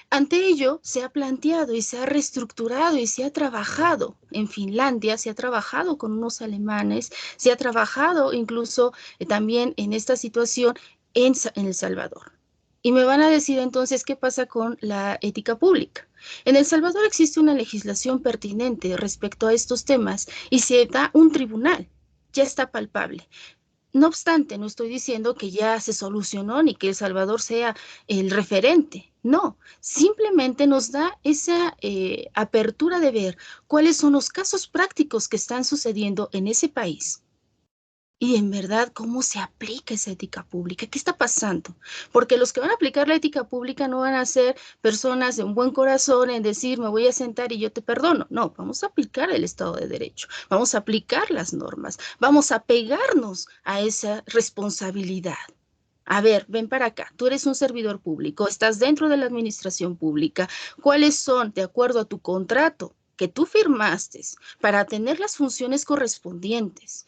S2: Ante ello, se ha planteado y se ha reestructurado y se ha trabajado en Finlandia, se ha trabajado con unos alemanes, se ha trabajado incluso también en esta situación en El Salvador. Y me van a decir entonces qué pasa con la ética pública. En El Salvador existe una legislación pertinente respecto a estos temas y se da un tribunal, ya está palpable. No obstante, no estoy diciendo que ya se solucionó ni que El Salvador sea el referente. No, simplemente nos da esa apertura de ver cuáles son los casos prácticos que están sucediendo en ese país. Y en verdad, ¿cómo se aplica esa ética pública? ¿Qué está pasando? Porque los que van a aplicar la ética pública no van a ser personas de un buen corazón en decir, me voy a sentar y yo te perdono. No, vamos a aplicar el Estado de Derecho, vamos a aplicar las normas, vamos a pegarnos a esa responsabilidad. A ver, ven para acá, tú eres un servidor público, estás dentro de la administración pública. ¿Cuáles son, de acuerdo a tu contrato que tú firmaste para tener las funciones correspondientes?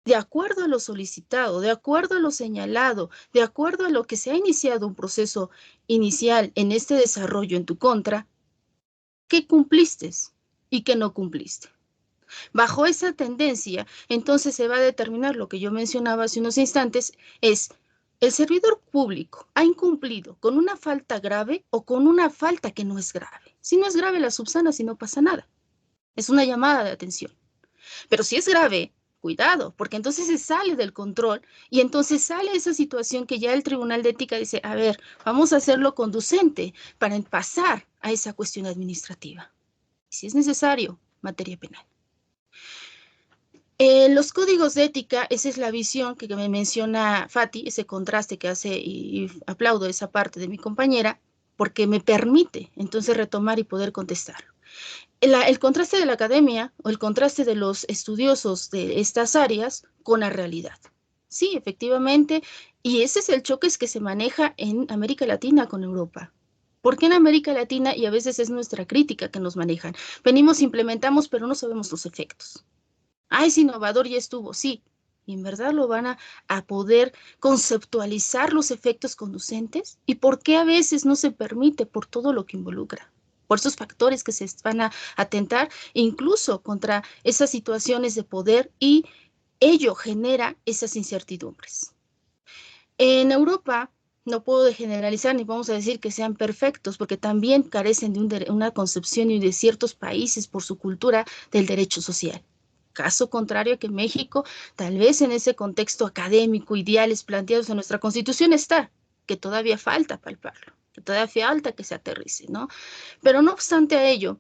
S2: De acuerdo a lo solicitado, de acuerdo a lo señalado, de acuerdo a lo que se ha iniciado un proceso inicial en este desarrollo en tu contra, ¿qué cumpliste y qué no cumpliste? Bajo esa tendencia, entonces se va a determinar lo que yo mencionaba hace unos instantes, es el servidor público ha incumplido con una falta grave o con una falta que no es grave. Si no es grave, la subsanas y no pasa nada. Es una llamada de atención. Pero si es grave, cuidado, porque entonces se sale del control y entonces sale esa situación que ya el Tribunal de Ética dice, a ver, vamos a hacerlo conducente para pasar a esa cuestión administrativa. Si es necesario, materia penal. Los códigos de ética, esa es la visión que me menciona Fati, ese contraste que hace, y aplaudo esa parte de mi compañera, porque me permite entonces retomar y poder contestar. El contraste de la academia o el contraste de los estudiosos de estas áreas con la realidad. Sí, efectivamente, y ese es el choque que se maneja en América Latina con Europa. ¿Por qué en América Latina? Y a veces es nuestra crítica que nos manejan. Venimos, implementamos, pero no sabemos los efectos. Ah, es innovador, ya estuvo, sí. ¿Y en verdad lo van a poder conceptualizar los efectos conducentes? ¿Y por qué a veces no se permite por todo lo que involucra? Por esos factores que se van a atentar incluso contra esas situaciones de poder y ello genera esas incertidumbres. En Europa no puedo generalizar ni vamos a decir que sean perfectos porque también carecen de una concepción y de ciertos países por su cultura del derecho social. Caso contrario que México, tal vez en ese contexto académico, ideales planteados en nuestra Constitución está, que todavía falta palparlo, que todavía falta que se aterrice, ¿no? Pero no obstante a ello,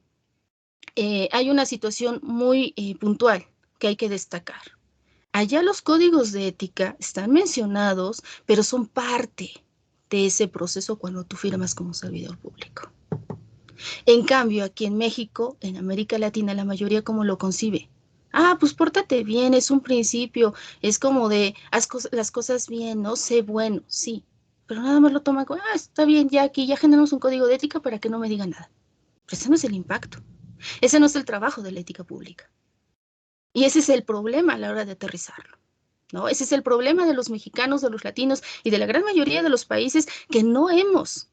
S2: hay una situación muy puntual que hay que destacar. Allá los códigos de ética están mencionados, pero son parte de ese proceso cuando tú firmas como servidor público. En cambio, aquí en México, en América Latina, la mayoría ¿cómo lo concibe? Ah, pues pórtate bien, es un principio, es como de haz las cosas bien, ¿no? Sé bueno, sí. Pero nada más lo toma como, ah, está bien, ya aquí ya generamos un código de ética para que no me digan nada. Pero ese no es el impacto. Ese no es el trabajo de la ética pública. Y ese es el problema a la hora de aterrizarlo, ¿no? Ese es el problema de los mexicanos, de los latinos y de la gran mayoría de los países que no hemos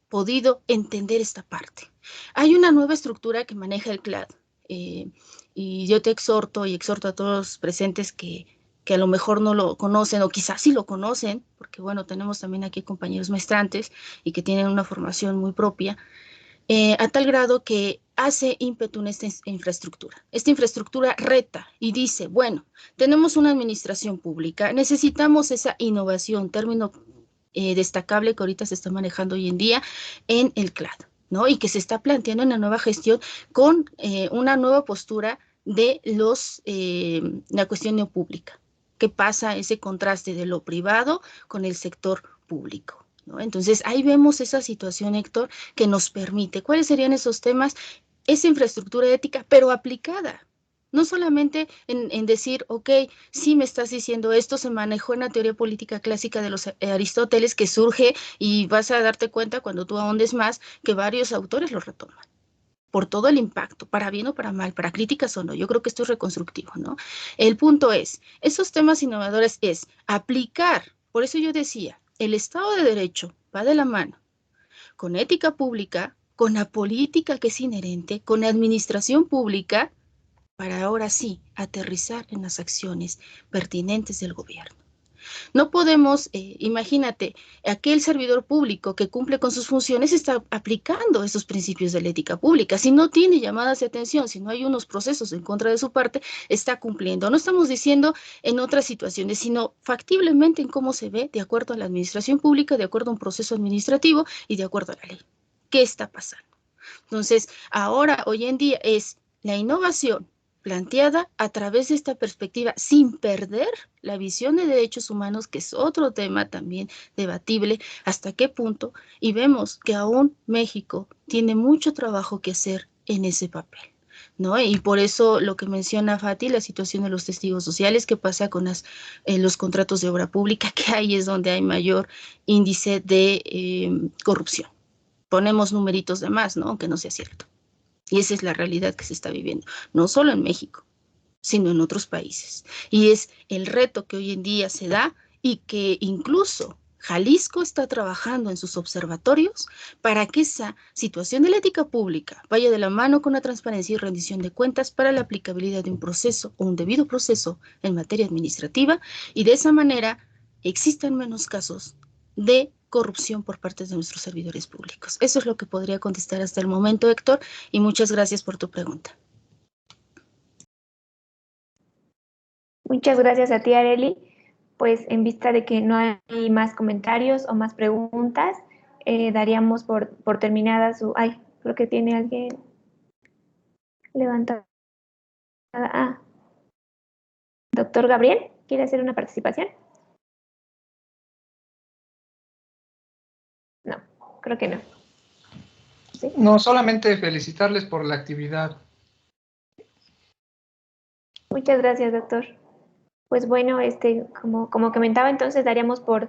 S2: podido entender esta parte. Hay una nueva estructura que maneja el CLAD y yo te exhorto y exhorto a todos los presentes que a lo mejor no lo conocen o quizás sí lo conocen, porque bueno, tenemos también aquí compañeros maestrantes y que tienen una formación muy propia, a tal grado que hace ímpetu en esta infraestructura. Esta infraestructura reta y dice, bueno, tenemos una administración pública, necesitamos esa innovación, término destacable que ahorita se está manejando hoy en día en el CLAD, ¿no? Y que se está planteando en la nueva gestión con una nueva postura de la cuestión neopública. ¿Qué pasa ese contraste de lo privado con el sector público? ¿No? Entonces, ahí vemos esa situación, Héctor, que nos permite. ¿Cuáles serían esos temas? Esa infraestructura ética, pero aplicada. No solamente en decir, ok, sí me estás diciendo esto, se manejó en la teoría política clásica de los Aristóteles, que surge y vas a darte cuenta cuando tú ahondes más que varios autores lo retoman por todo el impacto, para bien o para mal, para críticas o no. Yo creo que esto es reconstructivo, ¿no? El punto es, esos temas innovadores es aplicar, por eso yo decía, el Estado de Derecho va de la mano con ética pública, con la política que es inherente, con la administración pública, para ahora sí aterrizar en las acciones pertinentes del gobierno. No podemos, imagínate, aquel servidor público que cumple con sus funciones está aplicando esos principios de la ética pública. Si no tiene llamadas de atención, si no hay unos procesos en contra de su parte, está cumpliendo. No estamos diciendo en otras situaciones, sino factiblemente en cómo se ve de acuerdo a la administración pública, de acuerdo a un proceso administrativo y de acuerdo a la ley. ¿Qué está pasando? Entonces, ahora, hoy en día, es la innovación planteada a través de esta perspectiva sin perder la visión de derechos humanos, que es otro tema también debatible, hasta qué punto, y vemos que aún México tiene mucho trabajo que hacer en ese papel, ¿no? Y por eso lo que menciona Fati, la situación de los testigos sociales, que pasa con los contratos de obra pública, que ahí es donde hay mayor índice de corrupción. Ponemos numeritos de más, ¿no? Aunque no sea cierto. Y esa es la realidad que se está viviendo, no solo en México, sino en otros países. Y es el reto que hoy en día se da y que incluso Jalisco está trabajando en sus observatorios para que esa situación de la ética pública vaya de la mano con la transparencia y rendición de cuentas para la aplicabilidad de un proceso o un debido proceso en materia administrativa y de esa manera existan menos casos de corrupción por parte de nuestros servidores públicos. Eso es lo que podría contestar hasta el momento, Héctor, y muchas gracias por tu pregunta.
S1: Muchas gracias a ti, Areli. Pues en vista de que no hay más comentarios o más preguntas, daríamos por terminada su... Ay, creo que tiene alguien levantado. Ah, doctor Gabriel, ¿quiere hacer una participación? No, creo que no. ¿Sí?
S5: No, solamente felicitarles por la actividad.
S1: Muchas gracias, doctor. Pues bueno, como comentaba, entonces daríamos por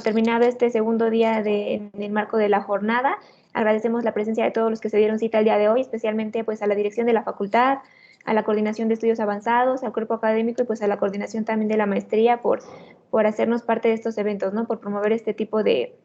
S1: terminado este segundo día en el marco de la jornada. Agradecemos la presencia de todos los que se dieron cita el día de hoy, especialmente pues a la dirección de la facultad, a la coordinación de estudios avanzados, al cuerpo académico y pues a la coordinación también de la maestría por hacernos parte de estos eventos, ¿no? Por promover este tipo de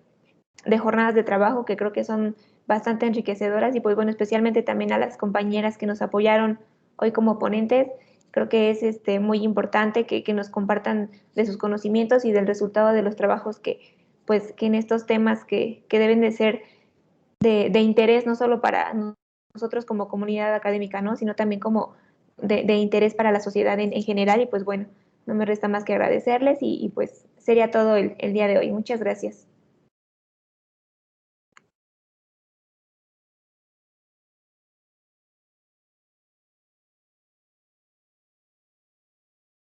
S1: jornadas de trabajo que creo que son bastante enriquecedoras y pues bueno, especialmente también a las compañeras que nos apoyaron hoy como ponentes. Creo que es muy importante que nos compartan de sus conocimientos y del resultado de los trabajos que en estos temas que deben de ser de interés no solo para nosotros como comunidad académica, ¿no? Sino también como de interés para la sociedad en general. Y pues bueno, no me resta más que agradecerles y pues sería todo el día de hoy. Muchas gracias.